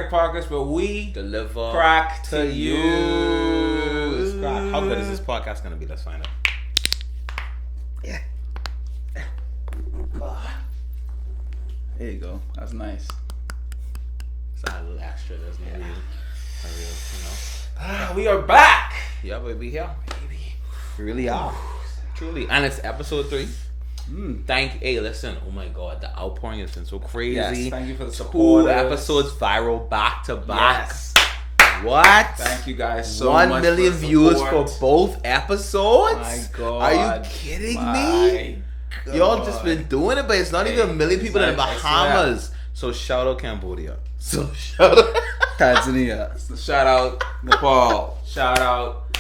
Crackhead Podcast, where we deliver crack to you. Crack. How good is this podcast gonna be? Let's find out. Yeah. There you go. That's nice. It's a little extra. There's no real, We are back. Yeah, baby, here, baby. We really are. Truly. And it's episode 3. Hey, listen. Oh my God, the outpouring has been so crazy. Yes, thank you for the support. 2 episodes viral back to back. Yes. What? Thank you guys so 1 much. 1 million for views for both episodes? My God. Are you kidding me? God. Y'all just been doing it, but it's not even 1 million people in the like- Bahamas. So shout out Cambodia. So shout out Tanzania. Shout out Nepal. Shout out.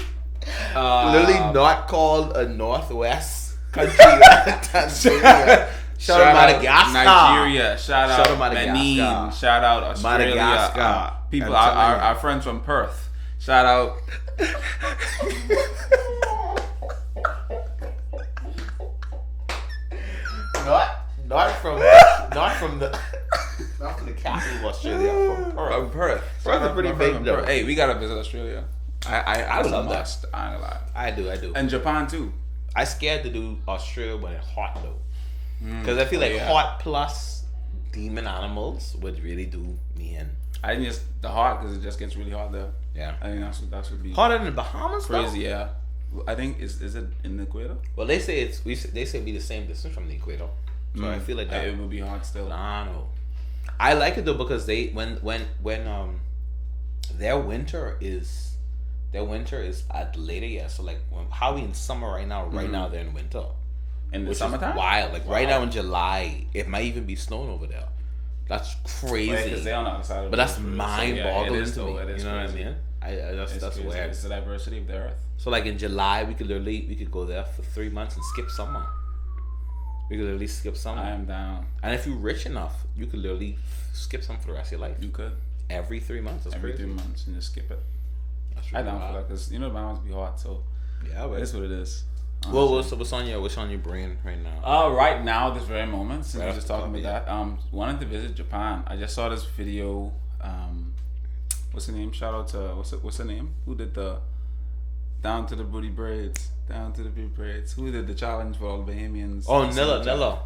Literally not called a Northwest country. Tanzania. Shout out Madagascar. Nigeria. Shout out Madagascar. Benin. Shout out Australia. Madagascar. People, our friends from Perth. Shout out. Not from the capital of Australia. From Perth. Perth is pretty big though. Hey, we gotta visit Australia. I would love that. I ain't gonna lie. I do. And Japan too. I scared to do Australia when it's hot though, because I feel like hot plus demon animals would really do me in. I think it's the hot because it just gets really hot there. Yeah, I think that should be hotter than the Bahamas. Crazy, though? yeah. I think is it in the equator? Well, they say they say be the same distance from the equator, so I feel like that it would be hot still. I don't know. I like it though because they when their winter is at later year. So like how we in summer right now. Right now they're in winter. In the which summertime? Is wild. Like right now in July, it might even be snowing over there. That's crazy. Because they're on the other side of but that's mind-boggling to me. You know what I mean? That's weird. It's the diversity of the earth. So like in July, we could go there for 3 months and skip summer. We could literally skip summer. I am down. And if you're rich enough, you could literally skip summer for the rest of your life. You could. Every 3 months. That's Every crazy. 3 months and just skip it. I down for that because the Bahamas be hot, so yeah, but it's what it is. Well, so what's on your brain right now? Right now, this very moment, since Right we're just talking about that, wanted to visit Japan. I just saw this video. What's the name? Shout out to what's the name? Who did the down to the booty braids? Down to the booty braids. Who did the challenge for all the Bahamians? Oh,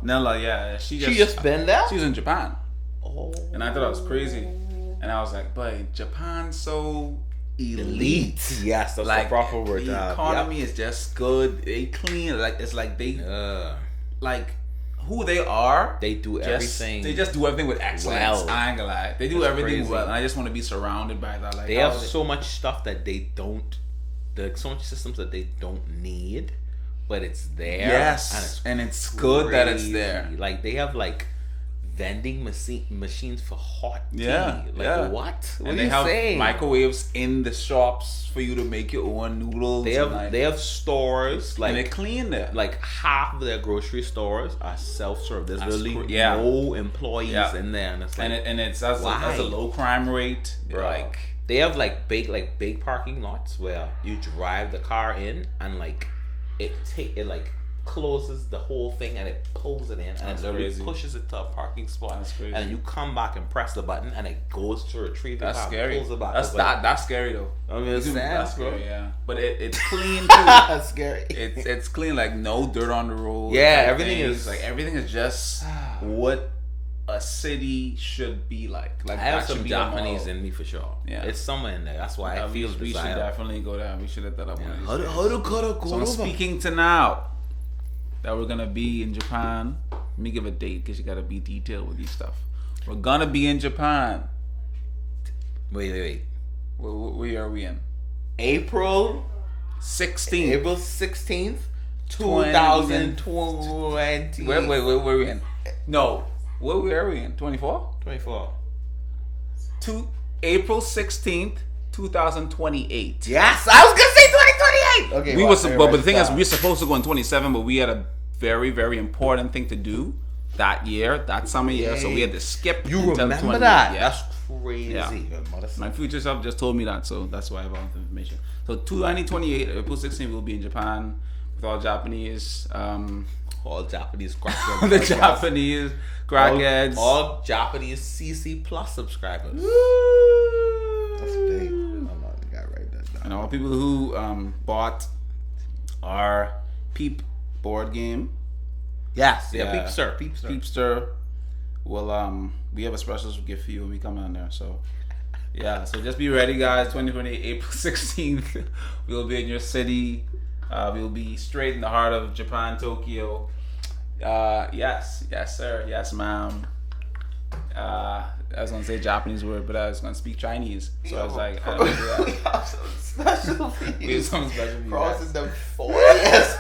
Nella, yeah. She just been there. She was in Japan. Oh, and I thought that was crazy. And I was like, but Japan's so elite. Yes, that's like the proper word. The economy is just good. They clean. Like it's like they like who they are. They do everything. They just do everything with excellence. Well, I ain't gonna lie. They do everything well, and I just want to be surrounded by that. Like they have so much stuff that they don't. There's so much systems that they don't need, but it's there. Yes, and it's good that it's there. Like they have like vending machines for hot tea. What? And they have microwaves in the shops for you to make your own noodles. They have stores like and they're clean there. Like half of their grocery stores are self-serve. There's no employees in there, and it's like it's that's a low crime rate. Bro. Like they have like big parking lots where you drive the car in and like it closes the whole thing and it pulls it in and it literally pushes it to a parking spot. That's crazy. And you come back and press the button and it goes to retrieve the car. That's scary. Pulls it back That's scary though. I mean, it's sad, bro. Scary, yeah. But it's clean too. That's scary. It's clean, like no dirt on the road. Yeah, everything is just what a city should be like. Like I have some Japanese in me for sure. Yeah, it's somewhere in there. That's why I feel we should definitely go there. We should let that up. Yeah. So I'm speaking to now that we're gonna be in Japan. Let me give a date because you gotta be detailed with these stuff. We're gonna be in Japan. Wait. Where are we in? April 16th. April 16th, 2020. Where are we in? No. Where are we in? 24? 24. April 16th, 2028. Yes, I was gonna say 2028. Okay. But the thing is, we're supposed to go in 27, but we had a very, very important thing to do that year, that summer year. So we had to skip. You remember that? Yeah. That's crazy. Yeah. My future self just told me that, so that's why I have all the information. So 2028, April 16th, we'll be in Japan with all Japanese. All Japanese crackheads. The Japanese crackheads. All Japanese CC Plus subscribers. Woo! all people who bought our Peep board game. Yes, yeah, Peepster. Well, we have a special gift for you when we come down there. So, yeah. So just be ready, guys. 2020, April 16th. We'll be in your city. We'll be straight in the heart of Japan, Tokyo. Yes, sir. Yes, ma'am. I was gonna say a Japanese word, but I was gonna speak Chinese. So I was like, I don't do we have some special for you. We have some special for you. Crossing the 4 years.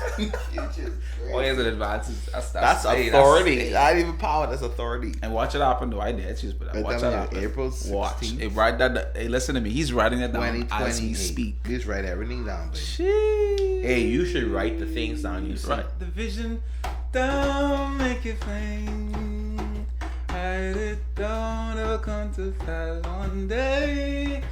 What is it? Advances. That's authority. Not even power. That's authority. And watch it happen though. I did choose, but watch it happen. April 16th. Watch. Hey, write that. Hey, listen to me. He's writing that down as we speak. Please write everything down, baby. Sheesh. Hey, you should write the things down. You see. Write the vision down, make it plain. Write it down, it'll come to pass one day.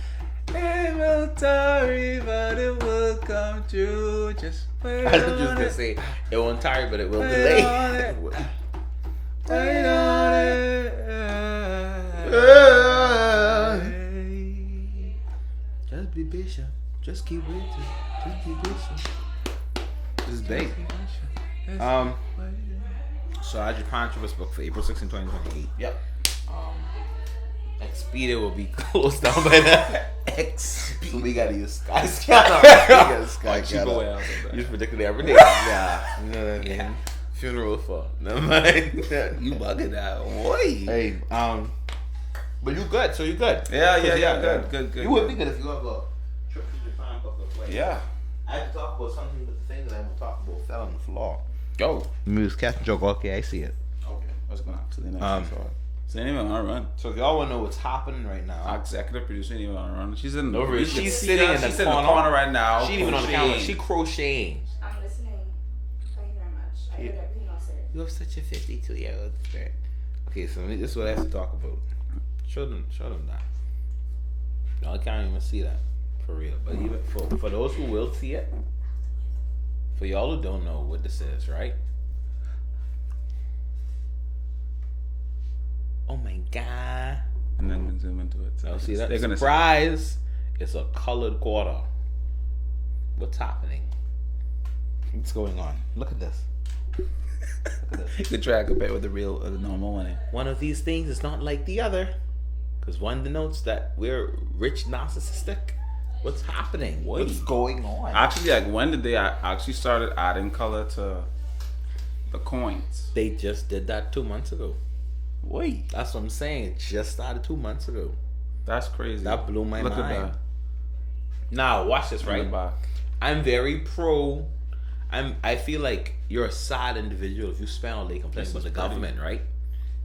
It will tarry, but it will come true. Just wait I was on just gonna it. say it won't tarry, but it will Wait delay. on it. Wait on it. Just be patient. Just keep waiting. Just be patient. This is big. So our Japan trip was booked for April 16, 2028. Yep. Expedia will be closed down by then. So we gotta use Skyscanner. Cheaper way out. You just predicted every day. Yeah. You know what I mean? Yeah. Funeral for. Never mind. You bugging out. Boy. Hey, but you good. So you good. Yeah. Good. You would be good if you have a trip to Japan booked up. Yeah. I have to talk about something, but the thing that I'm gonna talk about fell on the floor. Go. Me was catching joke. Okay, I see it. Okay. What's going on? So the next so anyway, on our run. So if y'all wanna know what's happening right now, Our executive producer ain't even on our run. She's in. She's sitting in the corner right now. she ain't even on the camera. She crocheting. I'm listening. Thank you very much. I heard everything else. You have such a 52-year-old spirit. Okay, so this is what I have to talk about. Show them that. Y'all can't even see that for real. But even for those who will see it, for y'all who don't know what this is, right? Oh my god! And then we zoom into it. So Now see that? They're gonna Surprise! It's a colored quarter. What's happening? What's going on? Look at this. Look at this. You could try to compare with the normal one. One of these things is not like the other, because one denotes that we're rich narcissistic. What's happening? What's going on? Actually, like when did they actually started adding color to the coins? They just did that 2 months ago. Wait, That's what I'm saying. It just started 2 months ago. that's crazy. That blew my Look mind. at that. Now watch this, On right? the back. I'm very pro. I feel like you're a sad individual if you spend all day complaining about the government, right?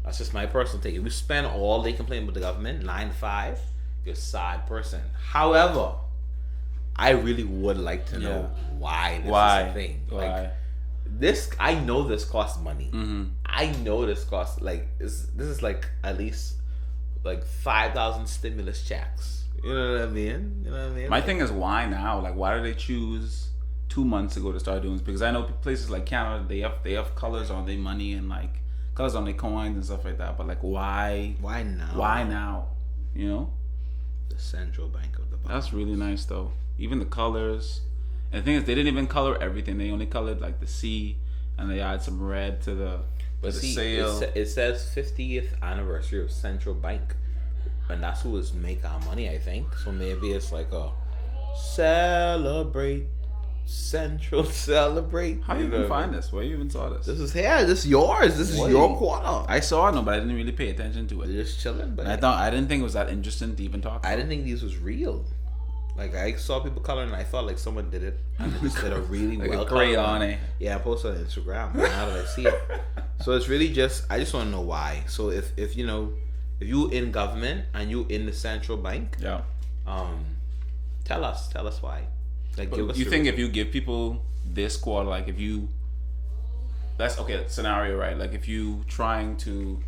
That's just my personal take. If you spend all day complaining about the government, 9 to 5, you're a sad person. However, I really would like to know why this is a thing. Like this, I know this costs money. Mm-hmm. I know this costs this is like at least like 5,000 stimulus checks. You know what I mean? You know what I mean? My thing is why now? Like why did they choose 2 months ago to start doing this? Because I know places like Canada, they have colors on their money and like colors on their coins and stuff like that. But like why? Why now? Why now? You know? The central bank of the Bahamas. That's really nice though. Even the colors. And the thing is, they didn't even color everything. They only colored like the sea, and they add some red to the sail. It says 50th anniversary of central bank, and that's who is make our money, I think. So maybe it's like a celebrate central celebrate. How you even find this? Where you even saw this? This is here. This is yours. This is your quarter. I saw it, no, but I didn't really pay attention to it. They're just chilling. But And I didn't think it was that interesting to even talk about. I didn't think these was real. Like I saw people coloring, and I thought like someone did it, and they just did a really like well a crayon, eh? Yeah, I posted on Instagram. Now that I see it, so it's really just I just want to know why. So if you know if you in government and you in the central bank, Yeah. tell us why. Like, give us. You think if you give people this quarter, like if you, that's okay scenario, right? Like if you trying to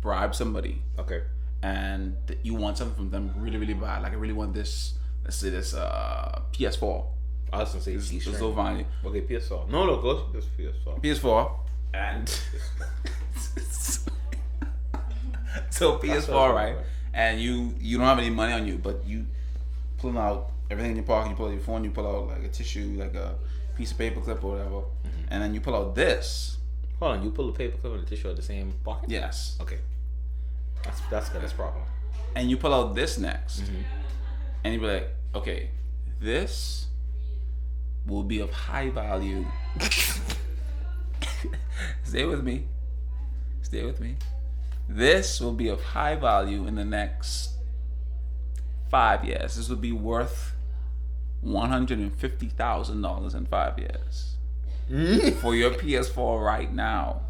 bribe somebody, okay, and you want something from them really, really bad, like I really want this. Let's say this PS4. I was gonna say It's so fine. Okay, PS4. No, go to PS4. PS4 and so PS4, right? And you don't have any money on you, but you pulling out everything in your pocket. You pull out your phone. You pull out like a tissue, like a piece of paper clip or whatever, and then you pull out this. Hold on, you pull the paper clip and the tissue out the same pocket? Yes. Okay. That's good. That's proper. And you pull out this next, and you be like, okay, this will be of high value. Stay with me. Stay with me. This will be of high value in the next 5 years. This will be worth $150,000 in 5 years for your PS4 right now.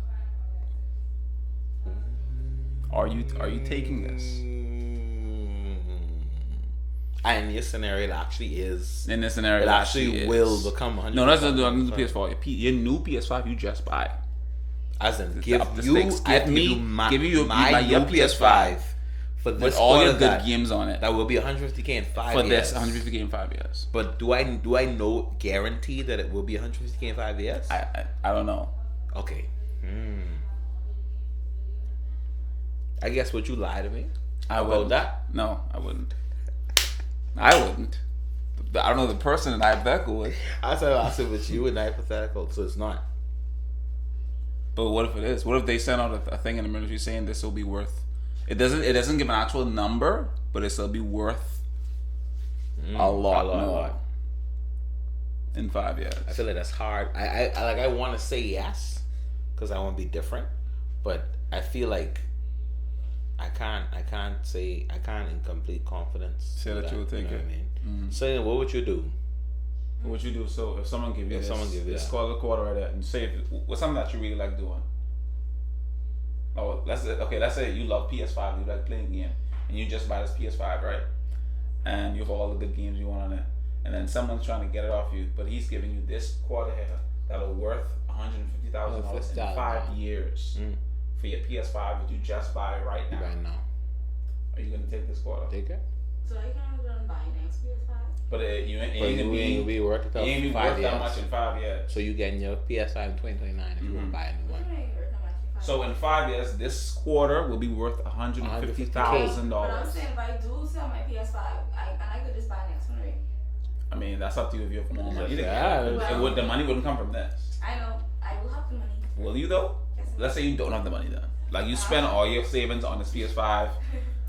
Are you taking this? And in this scenario, it actually is. In this scenario, it actually will become 100. No, that's not the PS4. Your new PS5, you just buy. As in, Give you my your PS5 for this with all your good that, games on it. That will be 150K in 5 years. For this, 150K in 5 years. But do I know guarantee that it will be 150K in 5 years? I don't know. Okay. I guess would you lie to me about that? No, I wouldn't. I wouldn't. I don't know the person in hypothetical would. I said with you in hypothetical, so it's not. But what if it is? What if they send out a thing in the military saying this will be worth? It doesn't give an actual number, but it'll be worth a lot in 5 years. I feel like that's hard. I want to say yes because I want to be different, but I feel like I can't in complete confidence say that you would take it. What I mean? So what would you do? What would you do? So if someone give you this quarter right there, and say what's something that you really like doing? Oh, let's say you love PS5, you like playing game, and you just buy this PS5, right? And you have all the good games you want on it, and then someone's trying to get it off you, but he's giving you this quarter here that'll worth $150,000 in 5 years for your PS5 that you just buy right now. Right now. Are you gonna take this quarter? Take it. So you can't go and buy next PS5? But you ain't gonna be worth that much in 5 years. So you getting your PS5 in 2029 if you want to buy a new one. So in 5 years, this quarter will be worth $150,000. But I'm saying if I do sell my PS5, I could just buy next one, right? I mean, that's up to you if you have more money. Yeah. The money wouldn't come from this. I know. I will have the money. Will you though? Yes, Let's say you don't have the money then. Like you spend all your savings on this PS5.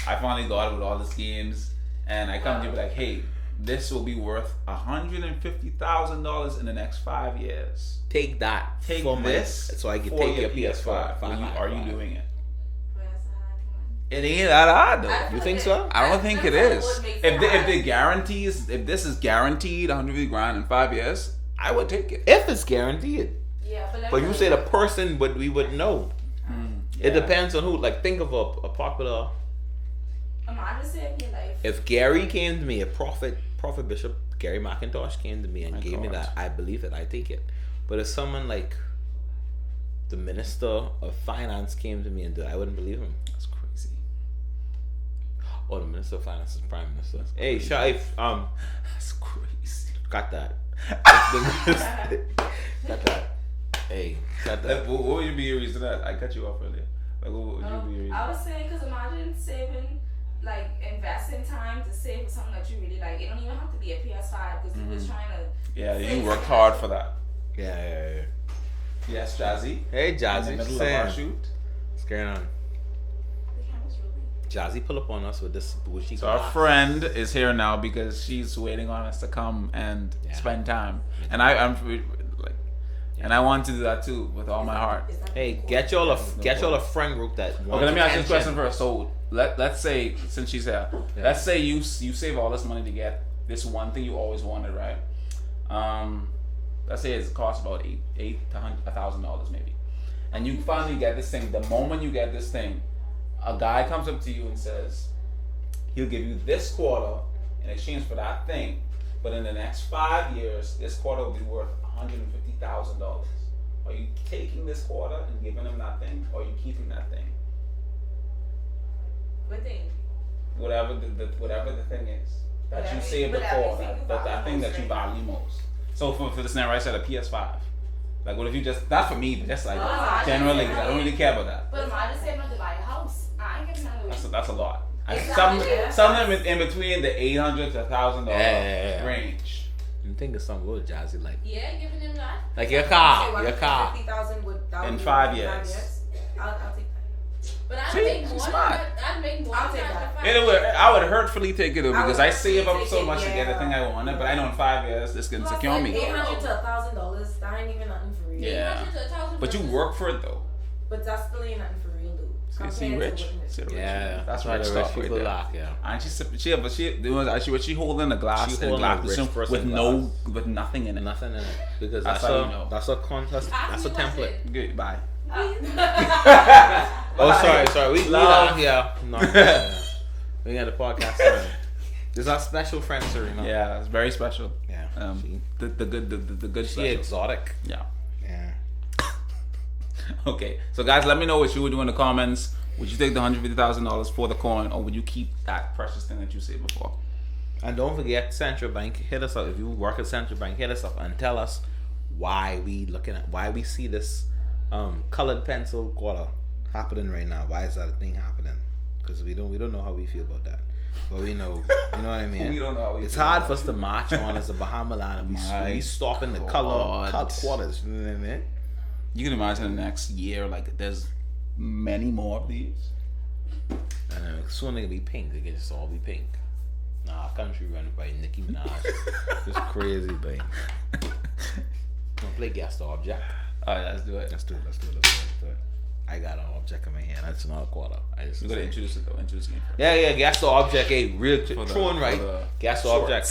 I finally got it with all these games, and I come to you like, hey, this will be worth $150,000 in the next 5 years. Take that. Take this. So I can take your PS5. Are you doing it? Well, that's a hard one. It ain't that hard though. You think so? I don't think it is. If this is guaranteed $150,000 in 5 years, I would take it. If it's guaranteed. Yeah, but you said a person, but we would know. It depends on who. Like, think of a popular. Imagine saving your life. If Gary came to me, a prophet Bishop Gary McIntosh came to me and gave me that, I believe that I take it. But if someone like the Minister of Finance came to me and did, I wouldn't believe him. That's crazy. Oh, the Minister of Finance is Prime Minister. Hey, Shaif, that's crazy. Got that. Got that. Hey, got that. What would be your reason that I cut you off earlier? Like, what would you be your reason? I was saying, because imagine saving, like, investing time to save for something that you really like. It don't even have to be a PS5 because you was trying to. Yeah, you worked hard for that. Yeah. Yes, Jazzy. Hey, Jazzy. In the middle of our shoot. What's going on? The camera's really. Jazzy, pull up on us with this bougie. So our friend is here now because she's waiting on us to come and spend time, and I'm like, and I want to do that too with all my heart. Hey, get y'all a friend group that. Okay, let me ask you this question first. So let's say, since she's here, let's say you save all this money to get this one thing you always wanted, right? Let's say it costs about $800 to $1,000 maybe, and you finally get this thing. The moment you get this thing, a guy comes up to you and says he'll give you this quarter in exchange for that thing, but in the next 5 years, this quarter will be worth $150,000. Are you taking this quarter and giving him that thing, or are you keeping that thing? What thing? Whatever the thing is that you saved it for, that thing that you value most. So for the scenario, I said a PS5. Like, what if you just, not for me, but just like generally, because I don't really care about that. But I just saving up to buy a house. I ain't getting none of it. That's a lot. Something in between the $800 to $1,000 range. I'm thinking something good, Jazzy. Like giving him that. Like your car. 50,000 in 5 years. I'll take that. But I'd make more. I'd make more. I'll take that. I would hurtfully take it because I save up so much to get the thing I wanted, but I know in 5 years this can secure me. $800 to $1,000, that ain't even nothing for real. Yeah. But you work for it though. But that still ain't nothing for real, dude. See, rich. Yeah, that's rich stuff right there. Yeah. And she holding a glass with nothing in it. Nothing in it because that's a contest. That's a template. Good. Bye. Sorry. We laugh. Yeah. No. We got the podcast. This is our special friend, Serena. Yeah, it's very special. Yeah. The good. She exotic. Yeah. Yeah. Okay, so guys, let me know what you would do in the comments. Would you take the $150,000 for the coin, or would you keep that precious thing that you saved before? And don't forget, Central Bank, hit us up. If you work at Central Bank, hit us up and tell us why we see this colored pencil quarter happening right now. Why is that a thing happening? Because we don't know how we feel about that. But we know, you know what I mean? We don't know how we It's feel hard about for us to march on as a Bahama line and we stopping the color cut quarters. You know what I mean? You can imagine the next year, like there's many more of these. And then soon they can be pink. They can just all be pink. Nah, country run by Nicki Minaj. It's crazy, babe. Don't play guess the object. Alright, let's do it. Let's do it. I got an object in my hand. That's not a quarter. You gotta introduce it though. Introduce the game first. Yeah. Guess the object. Hey, real throwing right. Guess the object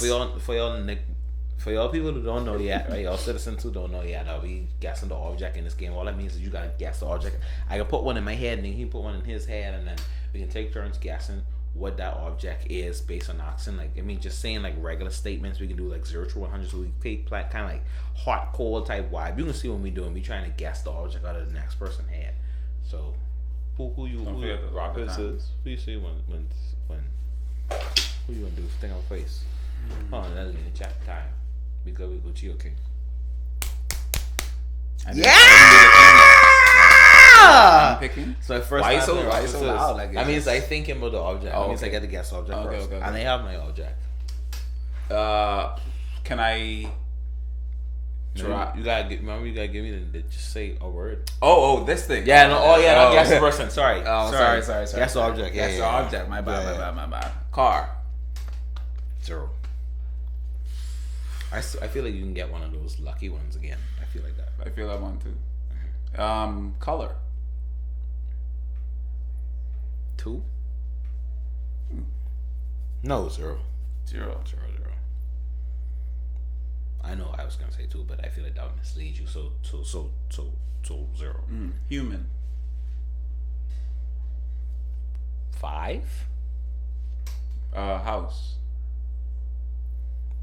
for y'all people who don't know yet, right? Y'all citizens who don't know yet, I'll be guessing the object in this game. All that means is you gotta guess the object. I can put one in my head and then he put one in his head, and then we can take turns guessing what that object is based on accent. Like, I mean, just saying like regular statements. We can do like 0 to 100, so we take kind of like hot, cold type vibe. You can see what we doing. We trying to guess the object out of the next person's head. So, who you rock this is? Who you see when who you gonna do? Thing on face. Oh, that's in the chat time. We go chill, okay. Yeah! I'm picking. So first why so loud? Like that means I thinking about the object. That means I get to guess the object first. Okay. And I have my object. Can I try? You gotta give me the just say a word. Oh, this thing. Yeah, no, no, guess the person. Sorry. Sorry. Guess the object. Guess the object. My bad. Car. 0. I feel like you can get one of those lucky ones again. I feel like that. I feel that one too. Color. 2. No, 0. 0. I know I was gonna say 2, but I feel like that would mislead you. So 0. Human. 5. House.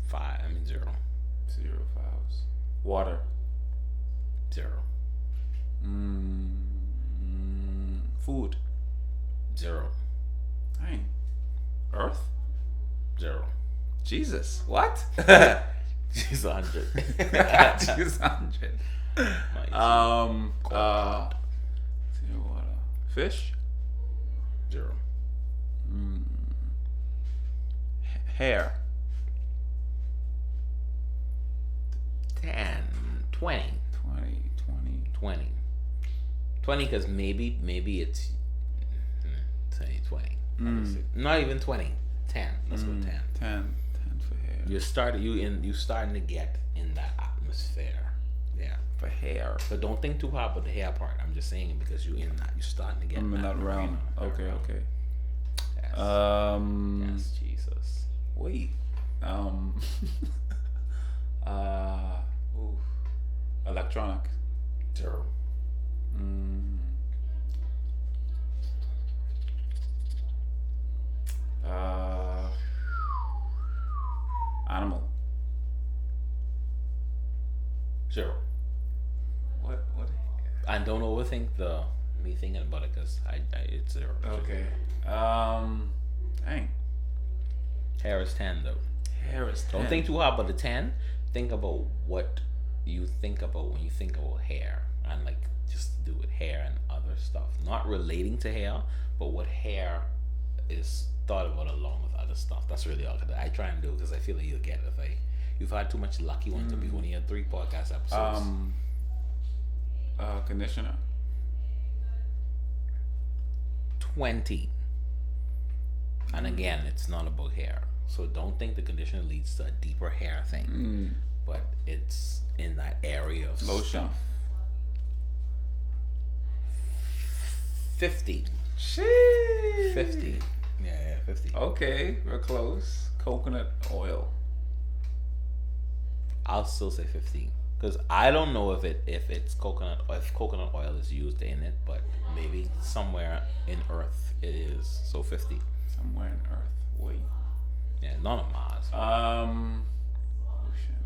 5. I mean 0. 0 for house. Water. 0. Food. 0. Dang. Earth. 0. Jesus. What? She's 100. She's 100. 0 water. Fish. 0. Hair. 10. 20. 20 because maybe it's 20. Not even 20. 10. Let's go 10. 10 for hair. You starting to get in that atmosphere. Yeah. For hair. But don't think too hard about the hair part. I'm just saying it because you're starting to get in that realm. Okay. Yes. Yes, Jesus. Wait. Electronic. 0. Animal. 0. What? And don't overthink me thinking about it because it's 0. Okay. Dang. Hair is 10 though. Hair is 10. Don't think too hard about the 10. Think about what you think about when you think about hair, and like just do with hair and other stuff, not relating to hair, but what hair is thought about along with other stuff. That's really all I try and do because I feel like you'll get it. If you've had too much lucky ones to be one of your 3 podcast episodes. Conditioner. 20. And again, it's not about hair. So don't think the conditioner leads to a deeper hair thing. But it's in that area of lotion. Stuff. 50. Sheesh. 50. Yeah, 50. Okay, we're close. Coconut oil. I'll still say 15 because I don't know if it's coconut or if coconut oil is used in it, but maybe somewhere in Earth it is. So 50. Somewhere in Earth. Wait. Yeah, not on Mars. Ocean.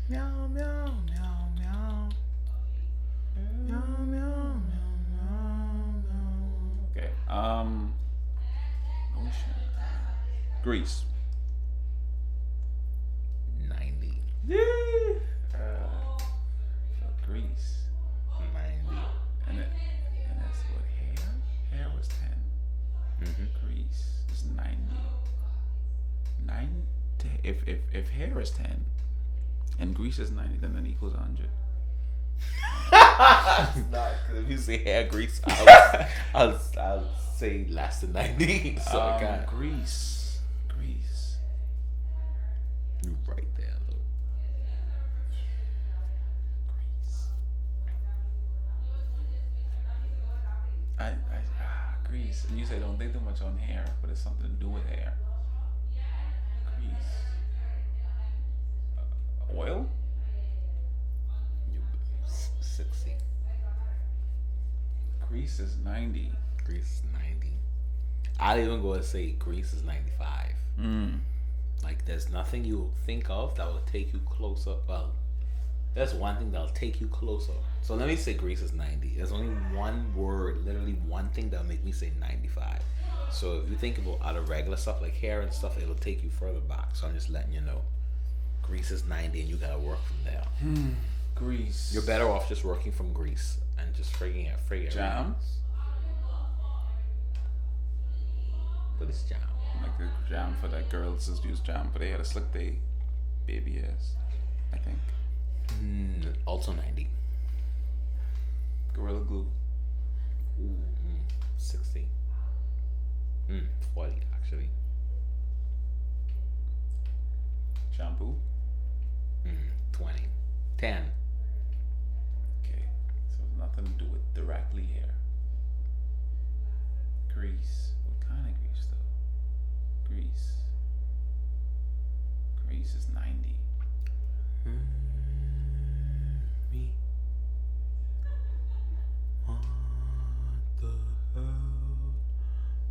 Meow meow meow meow. Meow meow meow meow. Okay. Ocean. Greece. 90. Yeah. So Greece. 90. And that's what hair? Hair was 10. Greece is 90. 90. If hair is 10 and Greece is 90, then that equals 100. Not because if you say hair grease, I'll say less than 90. So I can't. Greece. You right there, though. Greece. And you say don't think too much on hair, but it's something to do with hair. Greece. Oil? You 60. Greece is 90. Greece is 90. I'd even go and say Greece is 95. Like there's nothing you'll think of that will take you closer. Well, there's one thing that'll take you closer. So let me say Greece is 90. There's only one word, literally one thing that'll make me say 95. So if you think about other regular stuff like hair and stuff, it'll take you further back. So I'm just letting you know. Greece is 90 and you gotta work from there. Greece. You're better off just working from Greece and just figuring out. Jam? What is jam? Like the jam for that girls just use jam, but they had a slick they baby ass, I think. Also 90. Gorilla Glue. 60. 40 actually. Shampoo. 20. 10. Okay, so nothing to do with directly hair. Grease. What kind of grease though? Grease is 90. Me. What the hell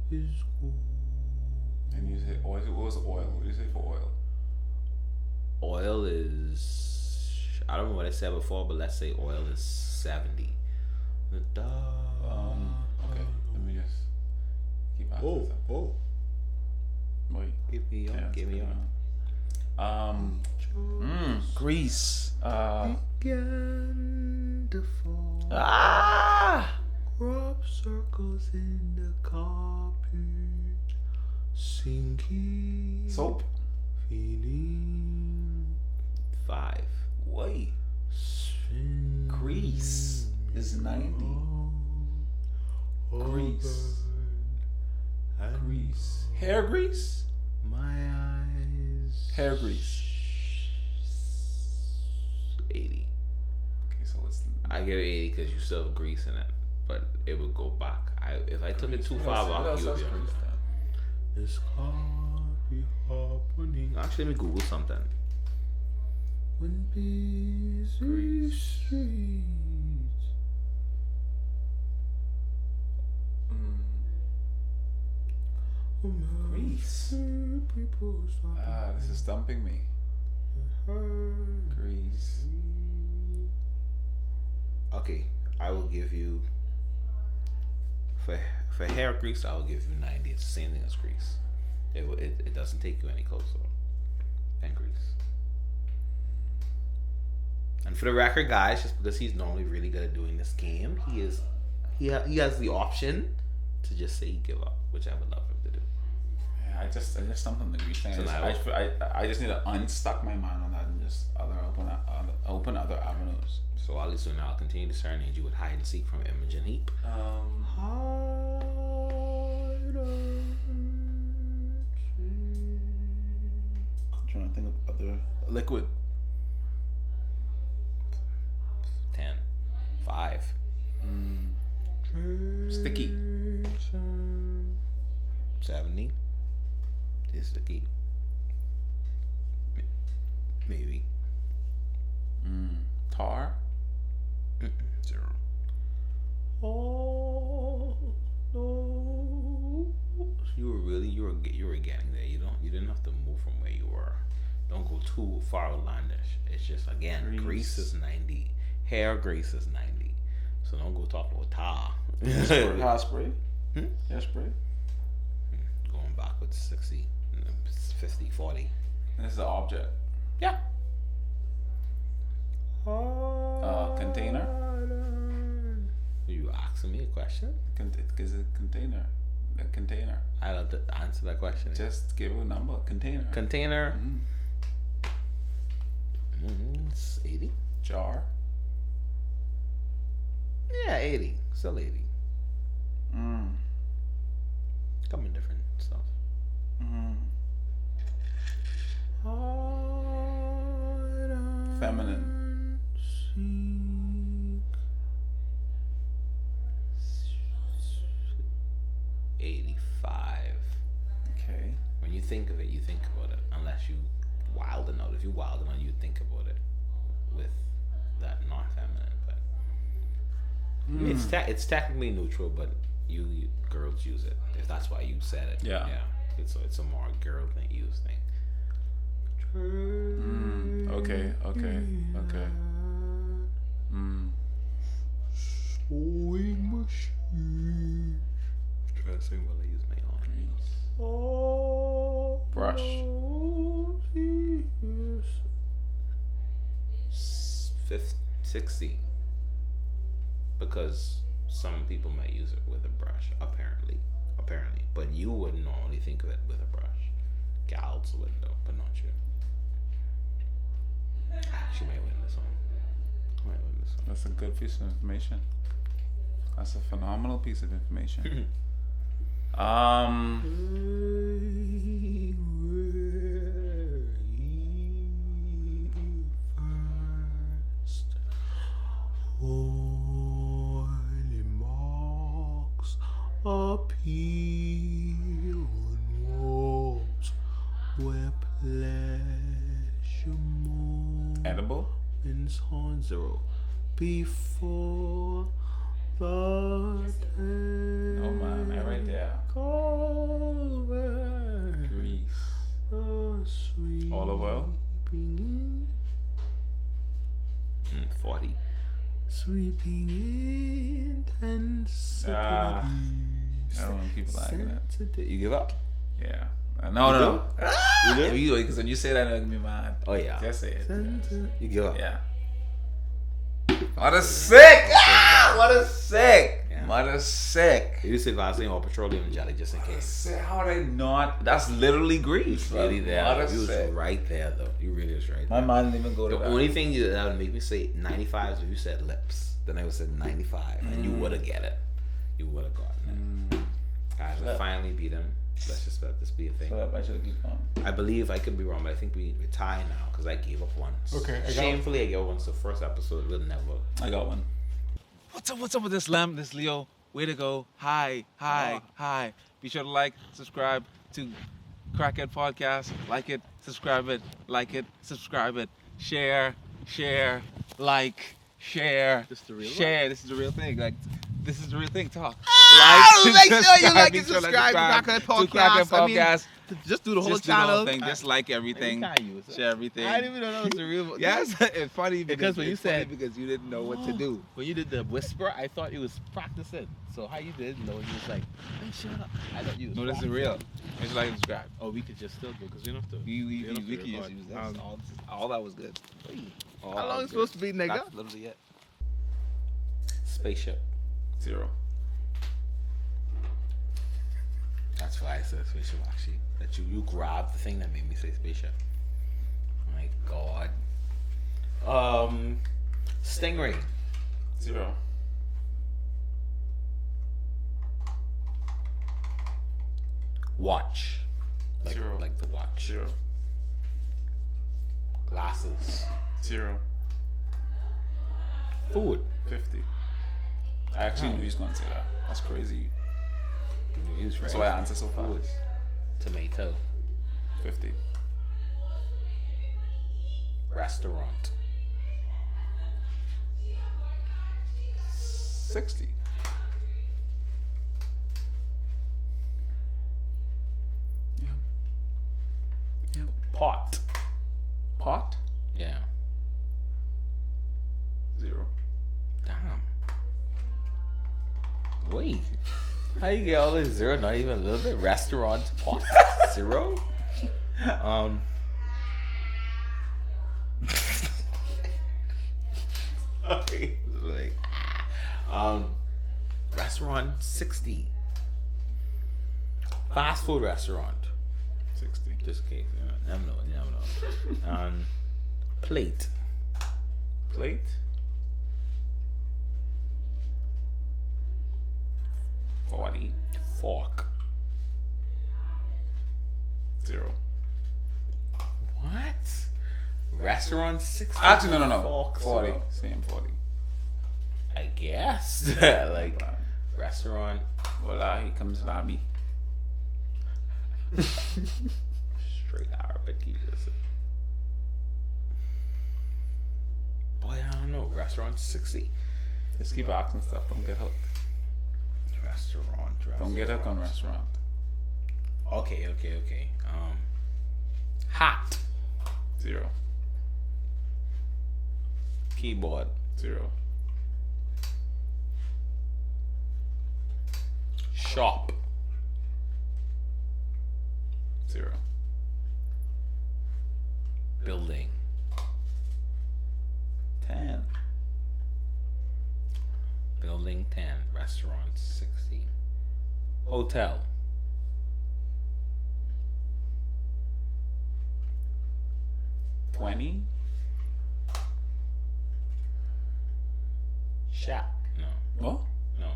is going? And you say oil. What was oil? What do you say for oil? Oil is, I don't know what I said before, but let's say oil is 70. Okay, let me just keep asking something. Wait. Give me on. Grease. Began to fall. Crop circles in the carpet. Sinking. Soap. Feeling. 5. Wait. Grease is 90. Grease. Grease. Hair grease? My eyes. Hair grease. 80. Okay, so it's. I give it 80 because you still have grease in it, but it would go back. If I took it too far back, you would be grease then? This can't be happening. Actually, let me Google something. When busy streets. Grease. This is stumping me. Grease. Okay, I will give you for hair grease. I will give you 90. It's the same thing as grease. It doesn't take you any closer than grease. And for the record, guys, just because he's normally really good at doing this game, he has the option to just say give up, which I would love him to do. Yeah, I just something to agree saying. So I just need to unstuck my mind on that and just open other avenues. So at least I'll continue to serenade you with hide and seek from Imogen Heap. I'm trying to think of other liquid. 10, 5. Sticky. 70. Is sticky. Maybe. Tar. 0. Oh no! You were getting there. You didn't have to move from where you were. Don't go too far outlandish. It's just again, grease is 90. Hair grease is 90. So don't go talking about tar. Hairspray. Hairspray. Going backwards 60, 50, 40. This is the object. Yeah. Container. Are you asking me a question? Is it container? A container. I'd love to answer that question. Just give it a number. Container. Container. It's 80. Jar. Yeah, 80. Still 80. Come in different stuff. Feminine. 85. Okay. When you think of it, you think about it. Unless you wilding out. If you wilding out, you think about it with that non-feminine. But it's technically neutral, but you girls use it. If that's why you said it. Yeah. It's a more girl thing use thing. Okay. Sewing machine. Try to sing while I use my own. Brush. 60. Because some people might use it with a brush, apparently. But you wouldn't normally think of it with a brush. Gals would though, but not you. She might win this one. That's a good piece of information. That's a phenomenal piece of information. Holy marks appear on walls where pleasure moves. Edible. On 0 before the day. No man, that right there. Grease. Olive oil. 40. Sweeping intensity. I don't want people liking it. You give up? Yeah. No. You do? Because when you say that, it'll make me mad. Oh yeah. Just say it. You give up? Yeah. What a sick! What a sick! Yeah. What a sick! You say Vaseline or petroleum jelly just in case. How are they not? That's literally grease. Really there. What a You was sick. right there though. You really was right My there. mind didn't even go to The that. only thing that would make me say 95 is if you said lips. Then I would say 95 and you would have get it. You would have gotten it. Guys, I finally beat him. Let's just let this be a thing. So I should keep on. I believe I could be wrong, but I think we're tied now because I gave up once. Okay, I got Shamefully, I gave up once. The first episode will never. I got one. What's up with this Lem, this Leo? Way to go. Hi. Be sure to like, subscribe to Crackhead Podcast. Like it, subscribe it, share, like, share. This the real share. This is the real thing. Like, this is the real thing. Talk. Make sure you like Be and sure to subscribe to Crackhead to Podcast. Crackhead I mean, Podcast. just do the whole Just do the whole channel. thing. Just like everything. You can't use it. Share everything. I didn't even know that was the real. Yes, it's funny Because when you it's funny said- because you didn't know what to do. When you did the whisper, I thought you was practicing. So how you did know you was like, hey, shut up. I thought you was No, this is practicing. real. Just like and subscribe. Oh, we could just still go because we don't have to. We don't have to can just record. use that. All that was good. How long is it supposed to be, nigga? That's literally it. Spaceship. 0. That's why I said spaceship, actually. That you grabbed the thing that made me say spaceship. My God. Stingray. 0. Watch. Like, 0. like the watch. 0. Glasses. 0. Food. 50. I actually knew he was going to say that. That's crazy. That's why I answered so fast. Tomato. 50. Restaurant. 60. Yeah. Yeah. Pot. Pot? Yeah. 0. Damn. Wait. How you get all this 0? Not even a little bit. Restaurant. Pot. 0. Sorry. Like, restaurant 60. Fast food restaurant. 60. Just case. Never know. Plate. Plate? 40. Fork. 0. What? Restaurant 60. Actually, no. Fork, 40. 0. Same 40. I guess. Like, restaurant. Voila, here comes Lobby. Straight Arabic. Boy, I don't know. Restaurant 60. Just keep asking stuff. Don't get hooked. Restaurant. Don't get hooked on restaurant. Okay. Hat. 0. Keyboard. 0. Shop. 0. Building. 10. Building 10. Restaurant 60. Hotel. 20. Shack. No. What? No.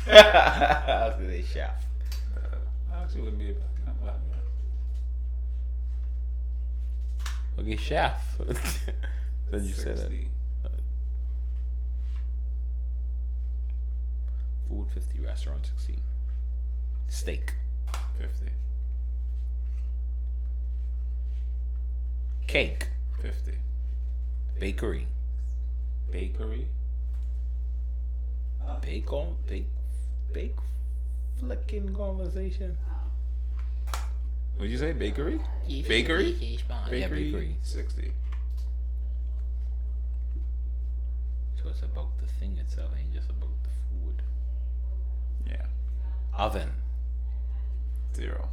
I was gonna say shaft. Actually, wouldn't be a bad Okay, shaft. Then you said it. 60. Food 50. Restaurant 60. Steak. 50. Cake. 50. Bakery. Bakery. Bake flicking conversation. What'd you say? Bakery? Bakery? Yeah, bakery. 60. So it's about the thing itself, ain't just about the food. Yeah. Oven. 0.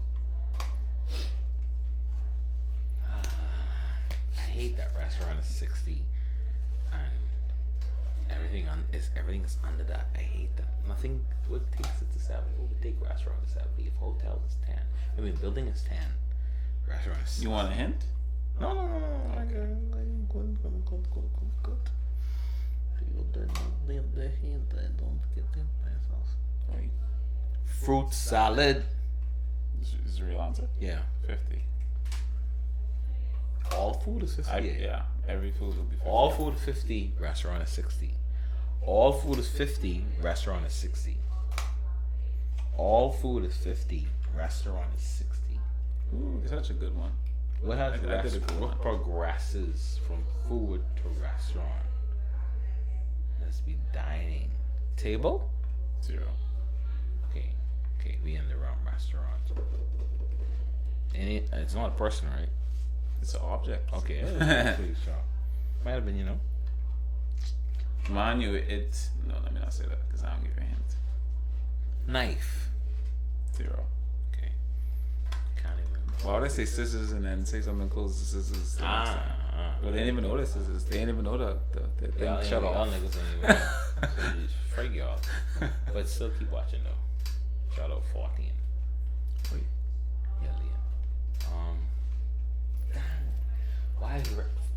I hate that restaurant is 60 and everything is under that. I hate that. Nothing would takes it to 70. What would take restaurant to 70? If hotel is 10. I mean building is 10. Restaurant is You want a hint? No. Okay. Right. Fruit salad. Is the real answer? Yeah. 50. All food is 50. Yeah. Every food will be 50. All food is 50. Restaurant is 60. All food is 50. Restaurant is 60. All food is 50. Restaurant is 60. Ooh, it's such a good one. What has I did a good one. what progresses from food to restaurant? Let's be dining. Table? 0. Okay, we in the wrong restaurant. It's not a person, right? It's an object. Okay, might have been, Mind you, it's... No, let me not say that because I don't give you a hint. Knife. 0. Okay, can't even. Why would I say scissors and then say something close to scissors? the next time? But they didn't even know the scissors. They didn't even know the thing. Y'all Shut y'all off. niggas ain't even know. So you just freak y'all. But still keep watching though. Shout out 14 Wait. million. Damn. Why is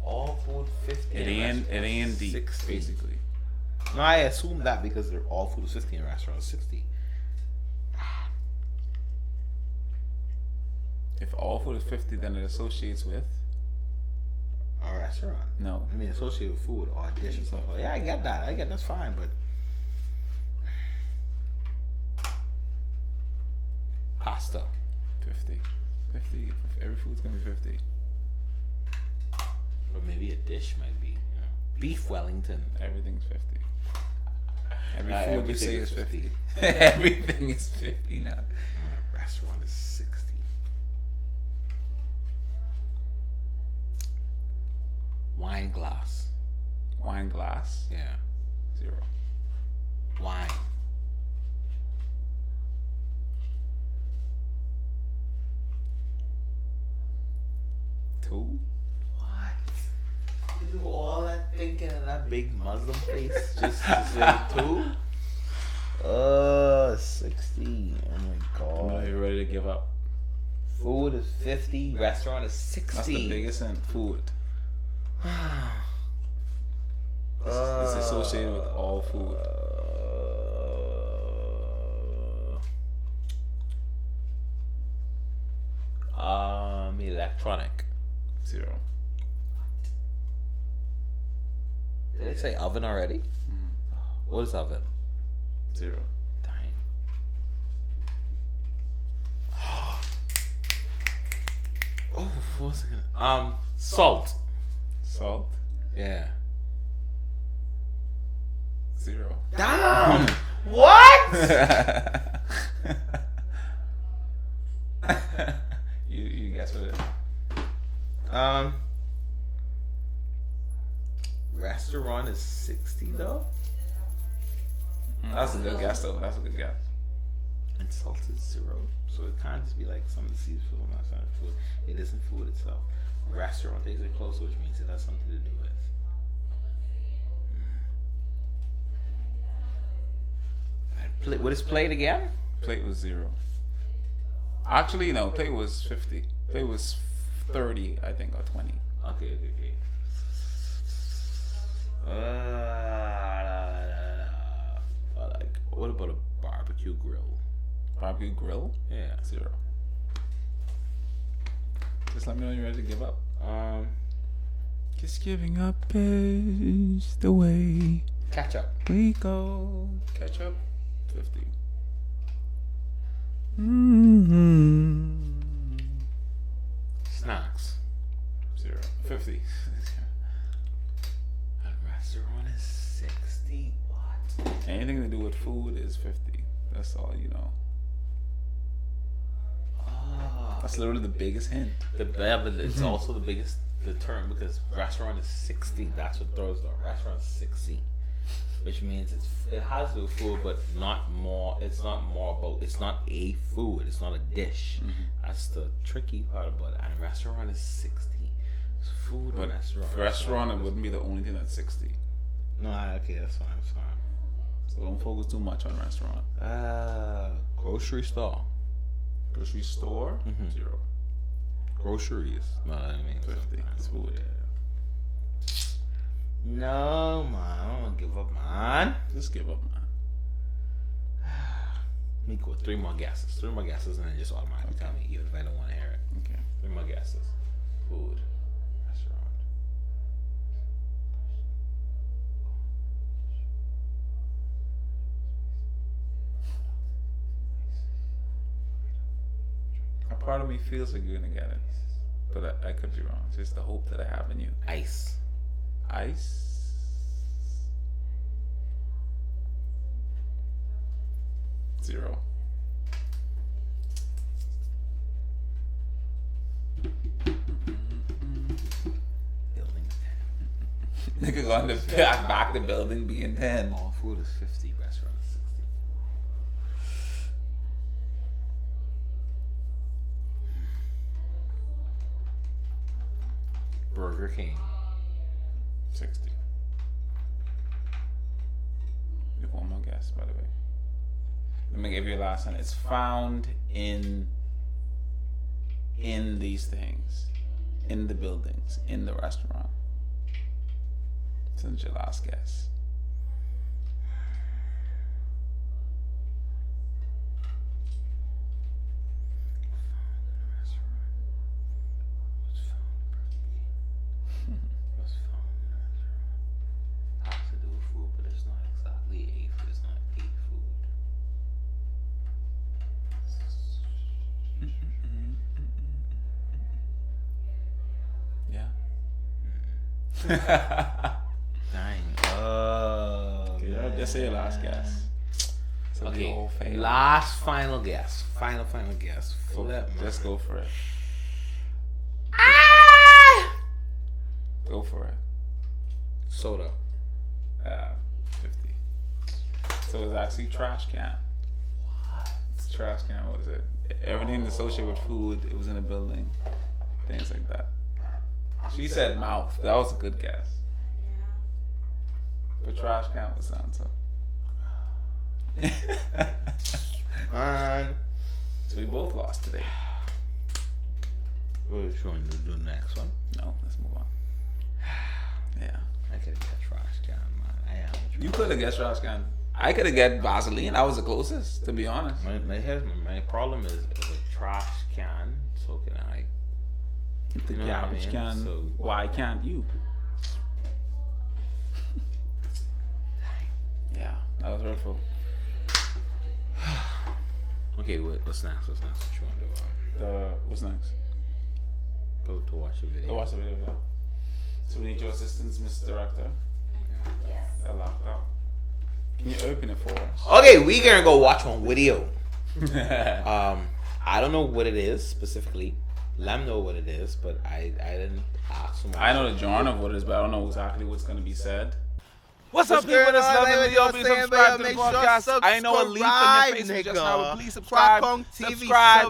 all food 15? It ain't deep, 60. basically. No, I assume that because they're all food is 50 and restaurants 60. If all food is 50, then it associates with A restaurant. no. I mean, associated with food or a dish and stuff. Yeah, I get that. That's fine, but pasta. 50. Every food's gonna be 50. Or maybe a dish might be. Beef Wellington. Everything's 50. Every food we everything say is is 50. Everything is 50 now. Restaurant is 60. Wine glass. Wine glass, Yeah. 0. Wine. Two. What? You do all that thinking in that big Muslim face just to say 2? 60. Oh my Are you ready to give up? Food is 50. Restaurant is 60. That's the biggest in food. It's associated with all food. Electronic. 0. Did I say oven already? What is oven? 0. Dang. Oh, what was it gonna? Salt. Salt, Yeah. 0. Damn. What? you guess what it is? Restaurant is 60 though. That's a good guess though. That's a good guess. And salt is 0. So it can't just be like some of the seafood, not some food. It isn't food itself. Restaurant takes it close, which means it has something to do with. What is plate again? Plate was 0. Actually, no. Plate was 50. Plate was 30, I think, or 20. Okay. Like, what about a barbecue grill? Barbecue grill, Yeah. 0. Just let me know when you're ready to give up. Just giving up is the way Ketchup. we go. Ketchup, 50. Mm-hmm. Snacks. 0. 50. A restaurant is 60. What? Anything to do with food is 50. That's all you know. That's literally the biggest hint. But it's also the biggest the term because restaurant is 60. That's what throws the restaurant is 60, which means it has to do with food, but not more. It's not more about. It's not a food. It's not a dish. That's the tricky part about it. And a restaurant is 60. It's food. But restaurant, it wouldn't be the only thing that's 60. No, okay, that's fine. That's fine. So don't focus too much on restaurant. Grocery store. Grocery store, 0. Groceries. No, I mean 50. It's food. No, man, I don't want to give up, man. Just give up, man. Let me go 3 more guesses. 3 more guesses, and then just automatically tell me, even if I don't want to hear it. Okay. 3 more guesses. Food. Restaurant. A part of me feels like you're gonna get it, but I could be wrong. It's just the hope that I have in you. Ice. Ice. 0. Building 10. Nigga going to back the building being 10. All food is 50. Restaurant is 60. Burger King. 60. You have one more guess, by the way. Let me give you a last one. It's found in these things, in the buildings, in the restaurant. Since your last guess. Dang. Oh. Yeah, just say your last guess. So Okay. Last final guess. Final guess. Just go for it. Go for it. Soda. 50. So it's actually trash can. What? Trash can. What is it? Everything associated with food. It was in a building. Things like that. She said mouth. That was a good guess. But trash can was sound so. So we both lost today. We're trying to do the next one. No, let's move on. Yeah. I could have guessed trash can, man. You could have guessed trash can. I could have guessed Vaseline. I was the closest, to be honest. My problem is a trash can. So can I? The garbage can. So why can't you? Yeah, that was hurtful. Okay, what's next? What you want to do? What's next? Go to watch a video. Go watch the video. Yeah. So we need your assistance, Mr. Director. Yes. I locked out. Can you open it for us? Okay, we gonna go watch one video. I don't know what it is specifically. Lem know what it is, but I didn't ask him. I know the genre of what it is, but I don't know exactly what's gonna be said. What's up, people? This is Lem Leo. Please subscribe to the podcast. I know a leaf in your face just now. Please subscribe.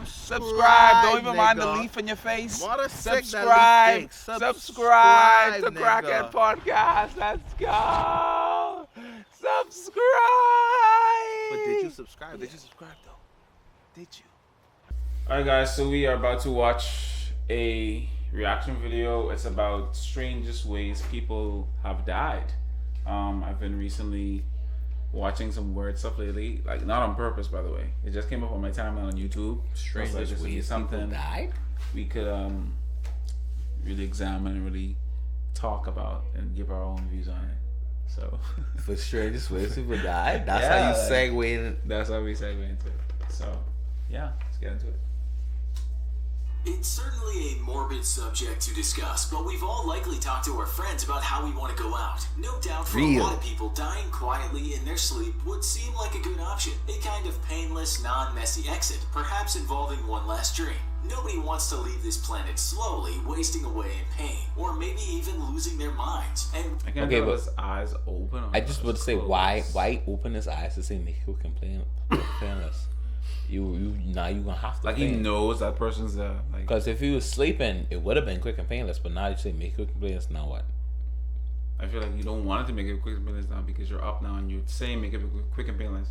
Subscribe. Don't even mind the leaf in your face. Subscribe to Crackhead Podcast. Let's go. Subscribe. But did you subscribe? Did you subscribe though? Did you? Alright guys, so we are about to watch a reaction video. It's about strangest ways people have died. I've been recently watching some weird stuff lately, like not on purpose, by the way. It just came up on my timeline on YouTube. Strangest ways something died. We could really examine and really talk about and give our own views on it. So for strangest ways people died, that's how you segue in. That's how we segue into it. So yeah, let's get into it. It's certainly a morbid subject to discuss, but we've all likely talked to our friends about how we want to go out. No doubt for a lot of people, dying quietly in their sleep would seem like a good option. A kind of painless, non-messy exit, perhaps involving one last dream. Nobody wants to leave this planet slowly, wasting away in pain, or maybe even losing their minds. And okay, but his eyes open. I just would say, why open his eyes to say make you complain this? You now you gonna have to like he knows that person's there. Like, because if he was sleeping, it would have been quick and painless. But now you say make quick and painless. Now what? I feel like you don't want it to make it quick and painless now because you're up now and you're saying make it quick and painless.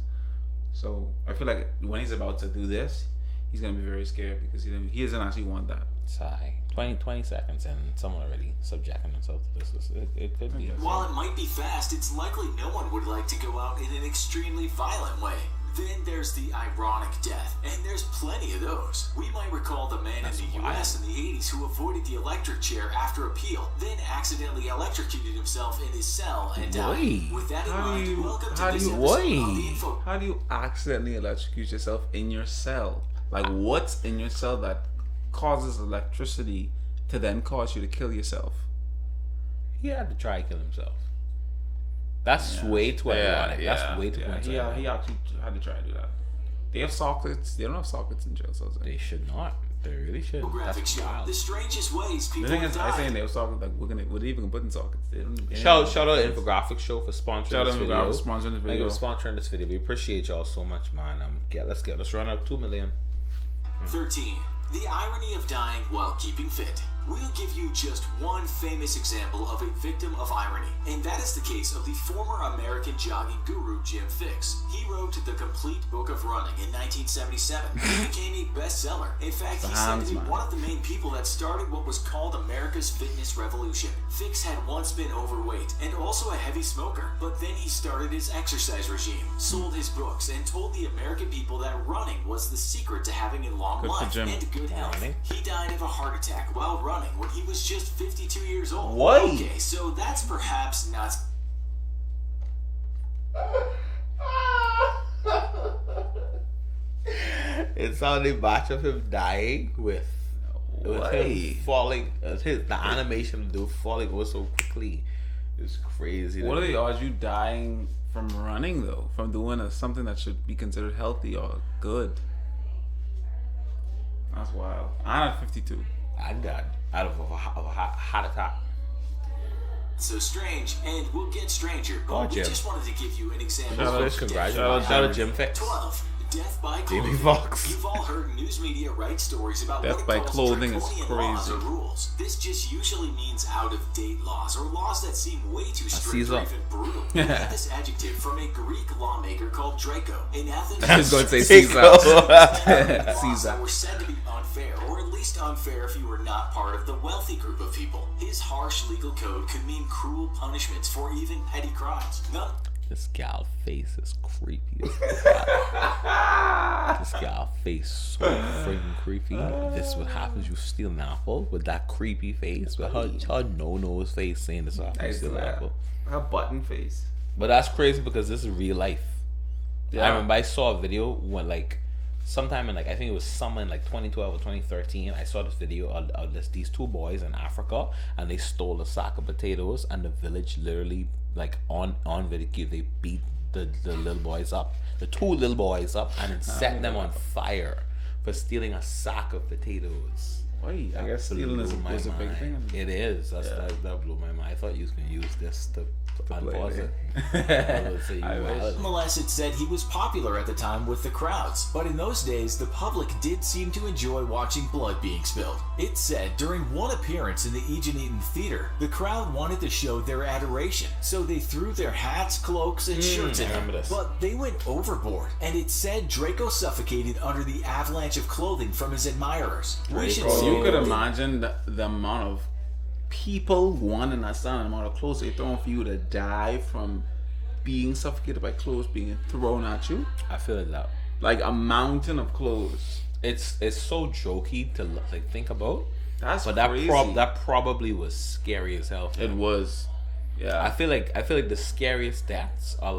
So I feel like when he's about to do this, he's gonna be very scared because he doesn't actually want that. Sigh. 20 seconds and someone already subjecting himself to this. It could be. While it might be fast, it's likely no one would like to go out in an extremely violent way. Then there's the ironic death, and there's plenty of those. We might recall the man in the US in the 80s who avoided the electric chair after a peel, then accidentally electrocuted himself in his cell and died. With that in mind, welcome to this episode of the Info. How do you accidentally electrocute yourself in your cell? Like, what's in your cell that causes electricity to then cause you to kill yourself? He had to try to kill himself. That's way too ironic. That's way too ironic. He actually had to try to do that. They have sockets. They don't have sockets in jail cells. They should not. They really should. That's wild. The strangest ways people the thing is, die. I saying they have sockets. Like we're even putting sockets. They don't. Shout out to Infographics Show for sponsoring this video. Sponsoring this video. Sponsoring this video. We appreciate y'all so much, man. Let's run up 2 million. 13. The irony of dying while keeping fit. we'll give you just one famous example of a victim of irony, and that is the case of the former American jogging guru Jim Fixx. He wrote The Complete Book of Running in 1977. It became a bestseller. In fact, he's said to be one of the main people that started what was called America's fitness revolution. Fixx had once been overweight and also a heavy smoker, but then he started his exercise regime, sold his books, and told the American people that running was the secret to having a long life and good health. He died of a heart attack while running when he was just 52 years old. What? Okay, so that's perhaps not... It's how they match of him dying with him falling. The animation of the dude falling over so quickly. It's crazy. What are the odds you dying from running though? From doing something that should be considered healthy or good? That's wild. I'm at 52. I died out of a heart attack. So strange, and we'll get stranger, but we just wanted to give you an example. Congratulations. Shout out Jim Fixx. 12. Death by clothing. Jamie Foxx. You've all heard news media write stories about Death what by it calls clothing is draconian laws crazy. or rules. This just usually means out-of-date laws or laws that seem way too strict or even brutal. We get this adjective from a Greek lawmaker called Draco in Athens. I was going to say Caesar. Laws Caesar. that were said to be unfair, or at least unfair if you were not part of the wealthy group of people. His harsh legal code could mean cruel punishments for even petty crimes. None. This gal face is creepy as fuck. This gal face so freaking creepy. This is what happens. You steal an apple with that creepy face, with her no-nose face saying this after you steal an apple. Her button face. But that's crazy because this is real life. Yeah. I remember I saw a video when sometime in I think it was summer in 2012 or 2013. I saw this video of these two boys in Africa, and they stole a sack of potatoes, and the village literally on video they beat the little boys up, the two little boys up, and then set them on fire for stealing a sack of potatoes. Wait, I guess stealing is a big thing. It is. That blew my mind. I thought you was gonna use this to unpause it. Nonetheless, it said he was popular at the time with the crowds, but in those days, the public did seem to enjoy watching blood being spilled. It said during one appearance in the Eugenian Theater, the crowd wanted to show their adoration, so they threw their hats, cloaks, and shirts at him, but they went overboard, and it said Draco suffocated under the avalanche of clothing from his admirers. You could imagine the amount of people wanting that sound, the amount of clothes they're throwing for you to die from being suffocated by clothes being thrown at you. I feel it out. Like a mountain of clothes. It's so jokey to think about. That's but crazy. that probably was scary as hell. It was. Yeah. I feel like the scariest deaths are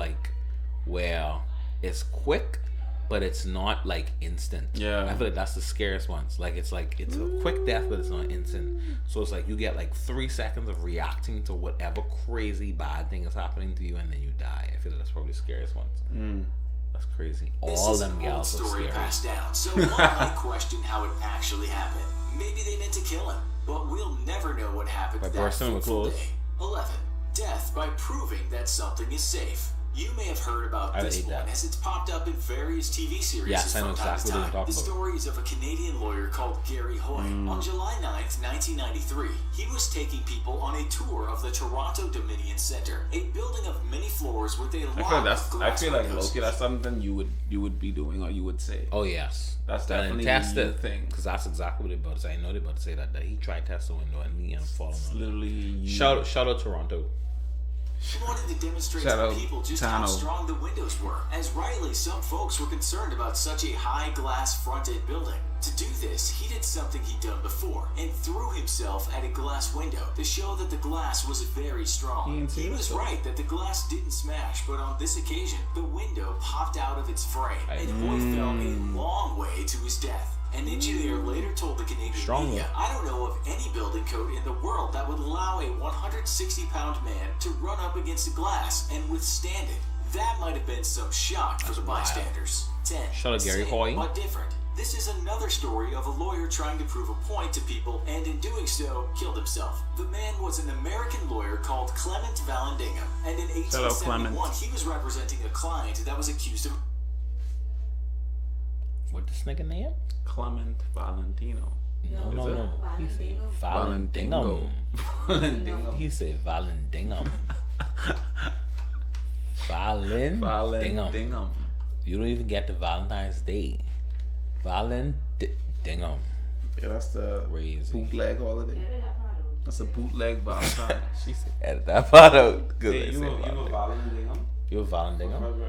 where it's quick, but it's not instant. Yeah. I feel like that's the scariest ones. It's a quick death, but it's not instant. So it's you get 3 seconds of reacting to whatever crazy bad thing is happening to you, and then you die. I feel like that's probably the scariest ones. That's crazy. All them gals are scary. Passed down, so one might question how it actually happened. Maybe they meant to kill him, but we'll never know what happened that fateful day. 11. Death by proving that something is safe. You may have heard about this one as it's popped up in various TV series yes, from time to time. The story is of a Canadian lawyer called Gary Hoy. On July 9th, 1993, he was taking people on a tour of the Toronto Dominion Centre, a building of many floors with a lot of glass I feel like windows. Loki, that's something you would be doing, or you would say. Oh yes, that's definitely the thing. Because that's exactly what they're about to say. I know they're about to say that he tried to test the window and me and falling. Literally, shout out Toronto. She wanted to demonstrate to people just how strong the windows were, as rightly some folks were concerned about such a high glass-fronted building. To do this, he did something he'd done before, and threw himself at a glass window to show that the glass was very strong. He was right that the glass didn't smash, but on this occasion, the window popped out of its frame, and Hoy fell a long way to his death. An engineer later told the Canadian media, "I don't know of any building code in the world that would allow a 160-pound man to run up against a glass and withstand it. That might have been some shock for the bystanders." 10. Shout out Gary Hoy. But different. This is another story of a lawyer trying to prove a point to people, and in doing so, killed himself. The man was an American lawyer called Clement Vallandigham, and in 1871, he was representing a client that was accused of... What this nigga name? Clement Valentino. No. He said Valendingum. He said Valendingum. Valendingum. You don't even get the Valentine's Day. Valendingum. Yeah, that's the bootleg holiday. That's a bootleg Valentine. She said, edit that part out. Good. Hey, you a Valendingum? You a Valendingum?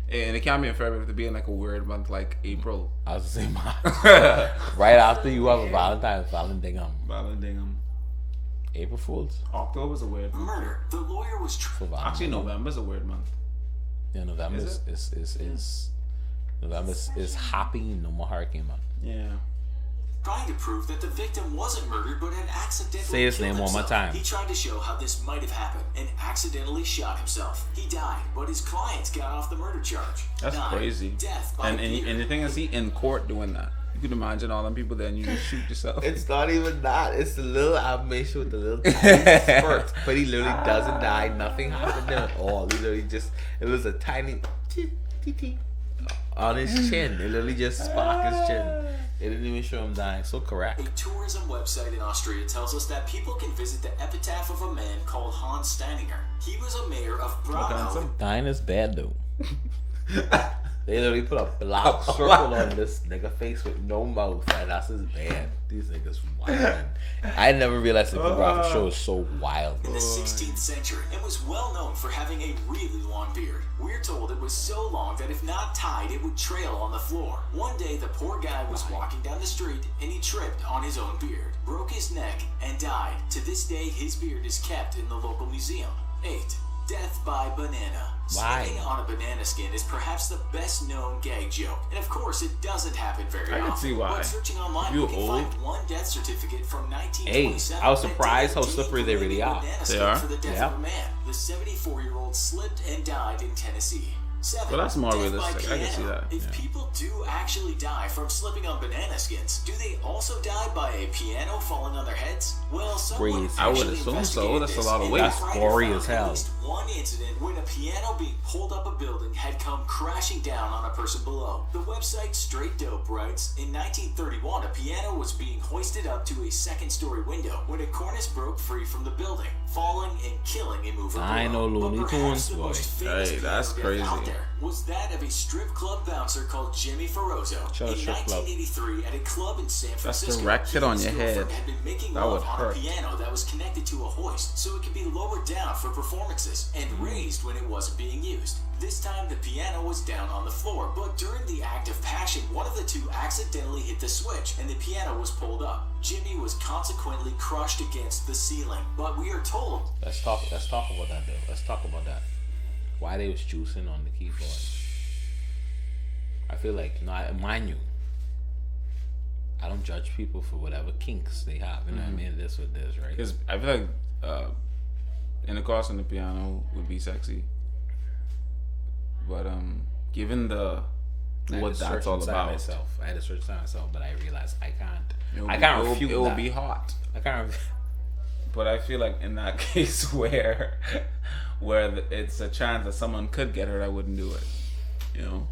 And it can't be in February. It have to be in like a weird month like April. I was the same March. Right after you have a Valentine's, Valendingum. April Fools. October's a weird month. Murder. The lawyer was Actually, November's a weird month. Yeah, November is happy no more hurricane month. Yeah. trying to prove that the victim wasn't murdered but had accidentally Say his killed name one more himself. time. He tried to show how this might have happened and accidentally shot himself. He died, but his clients got off the murder charge. That's crazy. Death by And the thing is, he in court doing that. You can imagine all them people there and you just shoot yourself. It's not even that. It's the little animation with the little tiny spurt. But he literally doesn't die. Nothing happened there at all. He literally just, it was a tiny on his chin. It literally just sparked his chin. It didn't even show him dying. So correct. A tourism website in Austria tells us that people can visit the epitaph of a man called Hans Steininger. He was a mayor of Braunau. Dying is bad though. They literally put a black circle on this nigga face with no mouth, and that's his bad. These niggas wild. I never realized the graphic show is so wild. In the 16th century, it was well known for having a really long beard. We're told it was so long that if not tied, it would trail on the floor. One day, the poor guy was walking down the street, and he tripped on his own beard, broke his neck, and died. To this day, his beard is kept in the local museum. 8. Death by banana. Why? Sitting on a banana skin is perhaps the best known gag joke. And of course, it doesn't happen very often. I can see why. But searching online, You we can old? find one death certificate from 1927. Hey, I was surprised how slippery they really are. They are? For the death Yeah. of a man. The 74-year-old slipped and died in Tennessee. 7. Well, that's more Death by realistic. I can see piano. that, If yeah. people do actually die from slipping on banana skins, do they also die by a piano falling on their heads? Well, someone Crazy. I would actually assume so. investigated That's a this, lot of and weight. the That's writer gory found as at hell. least one incident when a piano being pulled up a building had come crashing down on a person below. The website Straight Dope writes, in 1931, a piano was being hoisted up to a second-story window when a cornice broke free from the building, falling and killing a mover I below. know Looney But perhaps Tunes, the most boy. famous Hey, that's piano death out crazy. there was that of a strip club bouncer called Jimmy Ferrozzo. Shout out In strip club. 1983, at a club in San Francisco, direct hit he on and his your head. girlfriend had been making That love would on hurt. a piano that was connected to a hoist so it could be lowered down for performances and raised when it wasn't being used. This time the piano was down on the floor, but during the act of passion, one of the two accidentally hit the switch and the piano was pulled up. Jimmy was consequently crushed against the ceiling, but we are told Let's talk about that though. Let's talk about that. Why they was juicing on the keyboard. I feel like, mind you, I don't judge people for whatever kinks they have. You know what I mean? This with this, right? Because I feel like intercourse on the piano would be sexy. But given what that's all about, I had to search inside myself, but I realized I can't refute it will that. be hot. I can't. But I feel like in that case where it's a chance that someone could get hurt, I wouldn't do it. You know.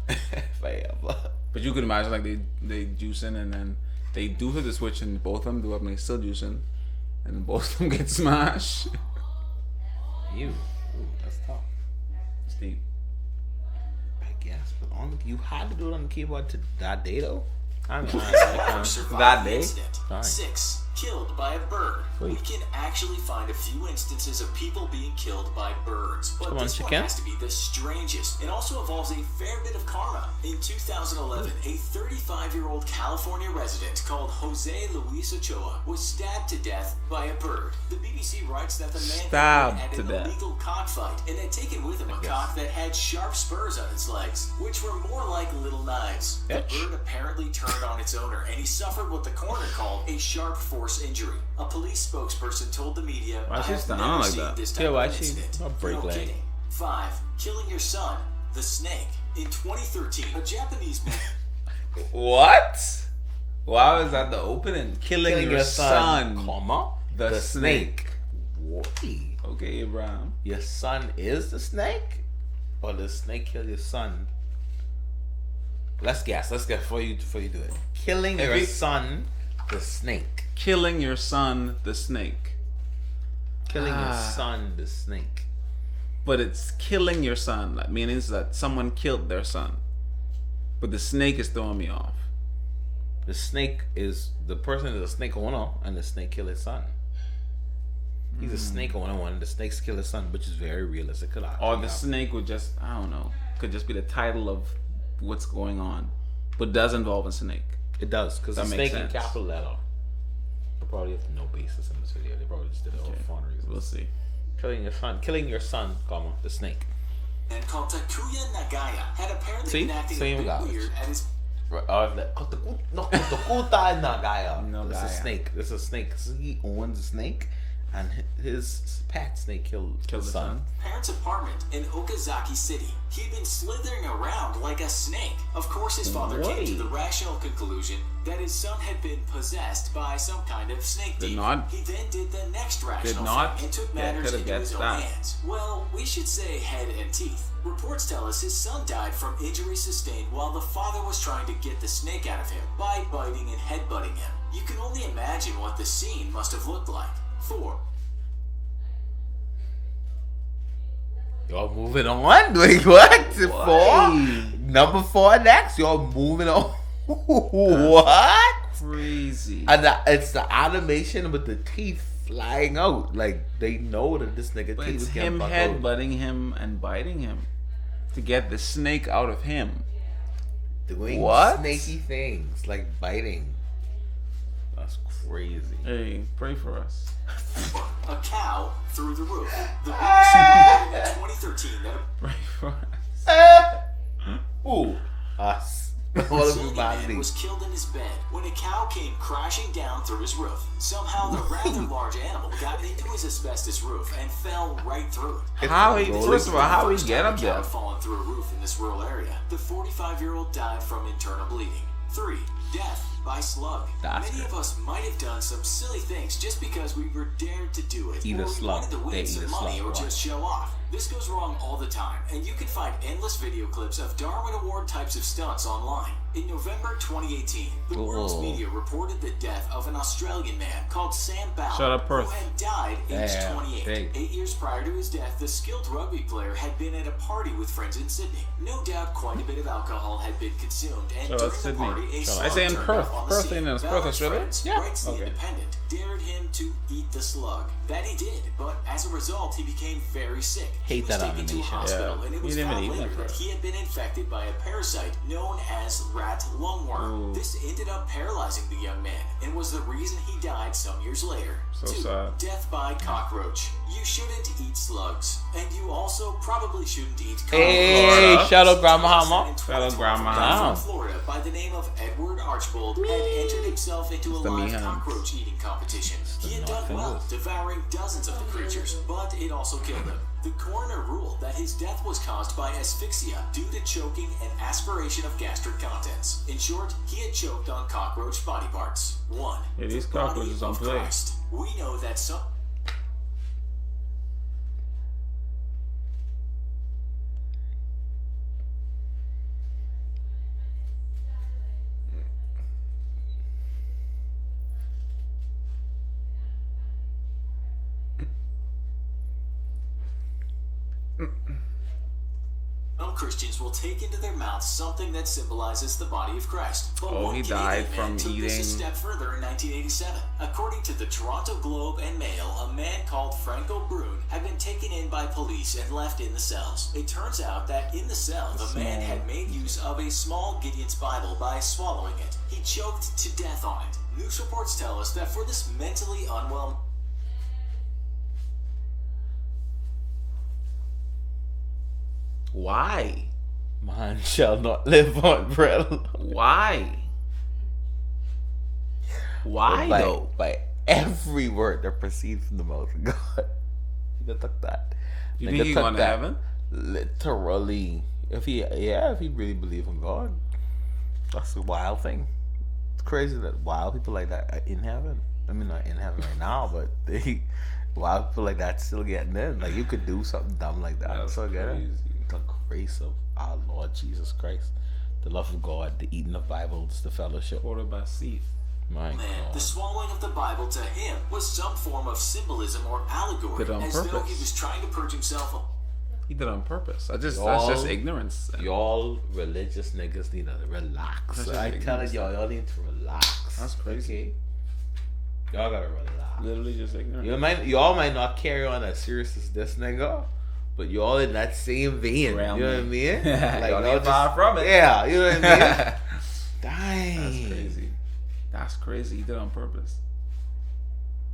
If I ever. But you could imagine like they juicing and then they do hit the switch and both of them do up and they still juicing and then both of them get smashed. Ooh, that's tough. It's deep. I guess, but you had to do it on the keyboard to that day though. I mean, I can't. survived That the day? incident. Fine. 6. Killed by a bird. Wait. We can actually find a few instances of people being killed by birds, but Come on, this one chicken. has to be the strangest. It also involves a fair bit of karma. In 2011, a 35-year-old California resident called Jose Luis Ochoa was stabbed to death by a bird. The BBC writes that the man Stabbed had to been at an death. illegal cockfight and had taken with him a cock that had sharp spurs on its legs, which were more like little knives. The bird apparently turned on its owner, and he suffered what the coroner called a sharp force injury. A police spokesperson told the media, Why "I she have stand never on like seen that?" this type Yeah, why of she incident." a break No leg? kidding. 5. Killing your son, the snake. In 2013, a Japanese man What? Why was that the opening? Killing your son, comma, the snake. What? Okay, Abraham. Your son is the snake, or the snake kill your son? Let's guess before you do it. Killing If your he- son the snake. Killing your son, the snake. Killing your son, the snake. But it's killing your son, like, meaning that someone killed their son. But the snake is throwing me off. The snake is the person is a snake owner, and the snake killed his son. He's a snake owner, and the snakes kill his son, which is very realistic. Or the snake would just, I don't know, could just be the title of what's going on, but does involve a snake. It does, because the That snake makes in sense. capital letter. They probably have no basis in this video. They probably just did it all for fun reasons. We'll see. Killing your son, comma, the snake. And called Takuya Nagaya had apparently been acting a Same bit guy. weird at his Kotakuta Nagaya. Nagaya. This is a snake. This is a snake. So he owns a snake, and his pet snake killed Killed his the son. son. parents' apartment in Okazaki City. He'd been slithering around like a snake. Of course, his father came to the rational conclusion that his son had been possessed by some kind of snake Did demon. not- He then did the next rational not- thing and took yeah, matters could've into his guessed own that. hands. Well, we should say head and teeth. Reports tell us his son died from injuries sustained while the father was trying to get the snake out of him by biting and headbutting him. You can only imagine what the scene must have looked like. 4. Y'all moving on? Wait, what? 4? Number 4 next. Y'all moving on. What? Crazy. And it's the animation with the teeth flying out. Like, they know that this nigga But teeth it's is getting him bucked out. headbutting him and biting him to get the snake out of him. Doing What? snaky things, like biting. That's crazy. Hey, pray for us. A cow through the roof. The biggest in 2013 that Pray for us. Ooh, us. All of Brazilian man humanity. was killed in his bed when a cow came crashing down through his roof. Somehow the rather large animal got into his asbestos roof and fell right through it. How he? Rolling. First of all, how he First get time up a cow there? had fallen through a roof in this rural area. The 45-year-old died from internal bleeding. 3. Death by slug. That's Many good. of us might have done some silly things just because we were dared to do it. Eat a or we slug. wanted to They win eat some a money slug, or right. just show off. This goes wrong all the time, and you can find endless video clips of Darwin Award types of stunts online. In November 2018, the world's Oh. media reported the death of an Australian man called Sam Ballard, Shut up, Perth. who had died aged Damn, 28. big. 8 years prior to his death, the skilled rugby player had been at a party with friends in Sydney. No doubt quite a bit of alcohol had been consumed, and Shout out during the Sydney. party, a Shout out. I slug say in turned Perth. up on the Perth, scene. ain't it? It's Perth, Ballard's Australia? friends, Yeah. writes The Okay. Independent, dared him to eat the slug. That he did, but as a result, he became very sick. He Hate was that taken to a animation. hospital, Yeah. and it He was didn't found even eat later that that first. he had been infected by a parasite known as rat lungworm. Ooh. This ended up paralyzing the young man and was the reason he died some years later. So 2. sad. Death by cockroach. You shouldn't eat slugs, and you also probably shouldn't eat cockroaches. Hey, Florida. shout out Grandma Hama. Shout out Grandma A man Hama. from Florida by the name of Edward Archbold had entered himself into a the live Mehans. cockroach eating competition. He had done well, devouring dozens of the creatures, but it also killed him. The coroner ruled that his death was caused by asphyxia due to choking and aspiration of gastric contents. In short, he had choked on cockroach body parts. 1. Yeah, these The body cockroaches don't of play. Christ. We know that some... Some Christians will take into their mouths something that symbolizes the body of Christ. But Oh, one he Canadian died man from took this a eating- step further in 1987. According to the Toronto Globe and Mail, a man called Franco Brune had been taken in by police and left in the cells. It turns out that in the cell, the man had made use of a small Gideon's Bible by swallowing it. He choked to death on it. News reports tell us that for this mentally unwell Why? Man shall not live on bread. Why? Why by, though? By every word that proceeds from the mouth of God. Nigga took that. You Nigga think he took going to that heaven? Literally. If he really believe in God. That's a wild thing. It's crazy that wild people like that are in heaven. I mean, not in heaven right now, but wild people like that still getting in. Like, you could do something dumb like that. That's So get it. crazy. The grace of our Lord Jesus Christ, the love of God, the eating of Bibles, the fellowship. Quoted by Seth. My Man, God. the swallowing of the Bible to him was some form of symbolism or allegory, Did it on as though purpose. he was trying to purge himself. He did it on purpose. That's just Y'all- ignorance. Y'all religious niggas need to relax. That's just I'm telling ignorance. y'all need to relax. That's crazy. Okay? Y'all gotta relax. Literally just ignorance. Y'all might not carry on as serious as this nigga, but y'all in that same vein. Realm. You know what I mean? Y'all y'all ain't far from it. Yeah, you know what I mean? Dang. That's crazy. That's crazy. He did it on purpose.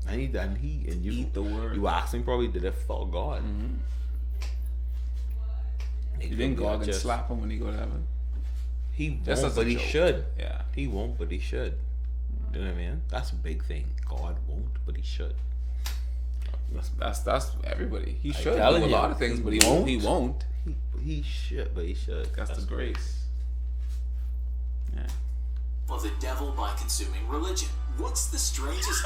And you Eat the word. You asking probably did it for God. Mm-hmm. You think God can slap him when he go to heaven? He Just won't, as a but he joke. should. Yeah. He won't, but he should. You know what I mean? That's a big thing. God won't, but he should. That's everybody. He should do a telling you, lot of things, but he won't. He won't. He should, but he should. That's the grace. Yeah. Well, the devil by consuming religion. What's the strangest?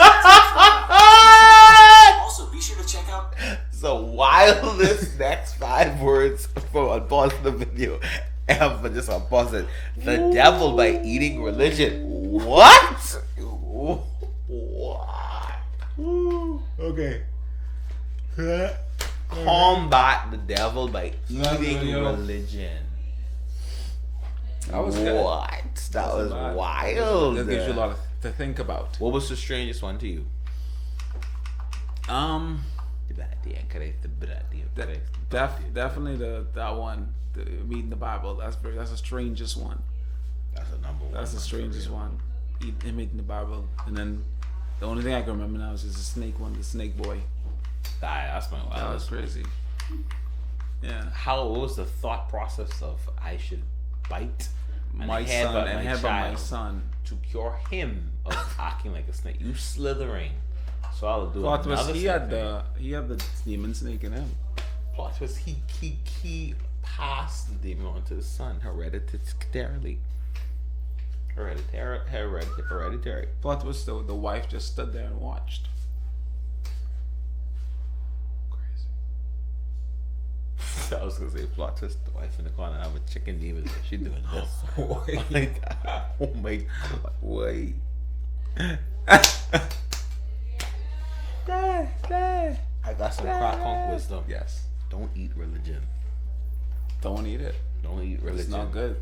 Also, be sure to check out. So while this next 5 words from unpause the video ever just unpause it. The devil by eating religion. What? What? Okay. Combat the devil by eating video. religion. That was good. What? That was bad. wild. That gives you a lot to think about. What was the strangest one to you? Definitely that one, the reading the Bible. That's the strangest one. That's the number one. That's the strangest one. Him reading the Bible, and then the only thing I can remember now is just the snake one, the snake boy. That's my That was crazy. Yeah. What was the thought process of I should bite My son and head by my son. to cure him of acting like a snake? You slithering. So I'll do Plot another was he snake had thing. the demon snake in him. Plot was he passed the demon on to his son hereditarily. Hereditary. Plot was the wife just stood there and watched. I was gonna say plot twist. The wife in the corner have a chicken demon. She doing this. Oh my god! Wait. I got some CrackConch wisdom. Yes. Don't eat religion. Don't eat it. Don't eat religion. It's not good.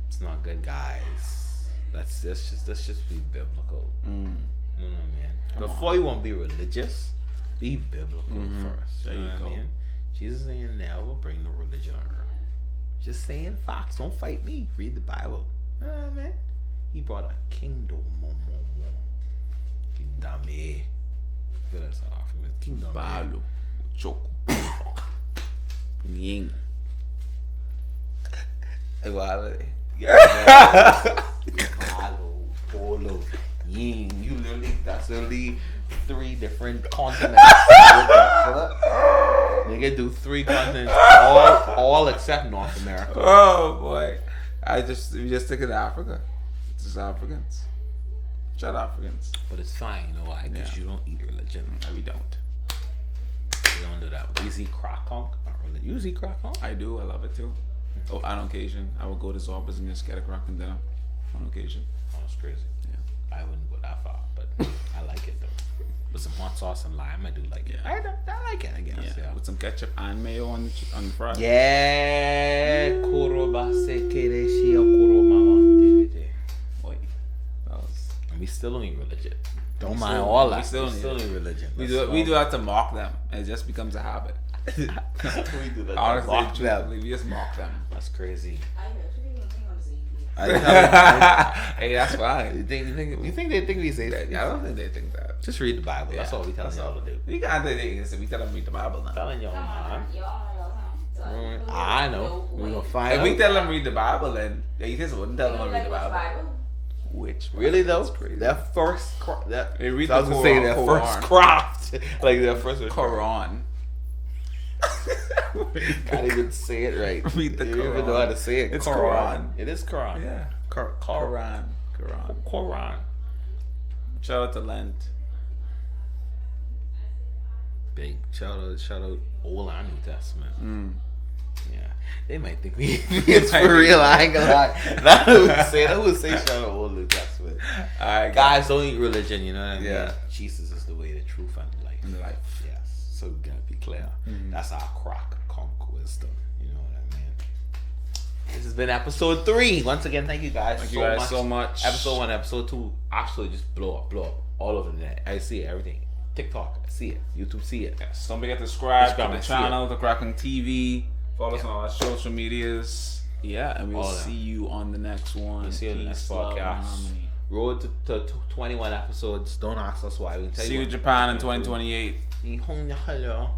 It's not good, guys. Let's just be biblical. You know what I mean? Before you want to be religious, be biblical first. There you know you what go. I mean? Jesus ain't never bring no religion on earth. Just saying facts. Don't fight me. Read the Bible. You know what I mean? He brought a kingdom. Kingdom. That's how I feel. Kingdom. Balo. Choco. Ying. Polo, Yin. You literally, that's literally 3 different continents. Nigga do 3 continents, all except North America. Oh boy. We just took it to Africa. It's just Africans. Shut Africans. But it's fine, you know why? Because Yeah. you don't eat religion. No, we don't. You don't do that. You see CrackConch? You see CrackConch? I do. I love it too. Oh, on occasion, I would go to Zorba's and just get a crack and dinner. On occasion. Oh, that's crazy. Yeah. I wouldn't go that far, but I like it though. With some hot sauce and lime, I do like it. Yeah. I like it, I guess. Yeah. Yeah. With some ketchup and mayo on the fries. Yeah, Kurobase Kereshi Kuromama. Boy, that was. And we still don't eat religion. Don't We mind still- all we that. still We need still it. need religion. We That's do all. have to mock them. It just becomes a habit. We do that. Honestly, Mock them. truthfully, we just mock them. That's crazy. I actually don't think I'm saying Hey, that's fine. You think they think we say that? I don't think they think that. Just read the Bible. That's all we telling That's y'all all. to do. We got the things. We tell them read the Bible now. Telling y'all, Come on, man. y'all. I know. We're gonna find If out. we tell them read the Bible, then they just wouldn't tell them to read the Bible. Bible. Which Really though, That's crazy. that first They read I was the gonna say Quran- that Quran. first craft, like that first Quran. Can't even say it right. Read the You don't even Quran. know how to say it. It's Quran. It is Quran. Yeah. Quran. Quran. Shout out to Lent. Big shout out Old and New Testament. Yeah, they might think we it's for real. I ain't gonna lie. That would say shout out old Luke. That's what. Alright, Guys, don't eat religion. You know what I mean? Yeah. Jesus is the way, the truth, and life. Yes. So we gotta be clear. That's our CrackConch wisdom. You know what I mean? This has been episode 3. Once again, thank you guys. Thank you guys so much. Episode 1, episode 2, actually just blow up all over the net. I see it, everything. TikTok, I see it. YouTube, see it. Yes. Don't forget to subscribe to Instagram, the I see channel, the CrackConchTV. Follow us on all our social medias. Yeah, and we'll All that. see you on the next one. We'll see you in the next Peace, love, and podcast. harmony. Road to 21 episodes. Don't ask us why. We can tell See you you in Japan in 2028. what.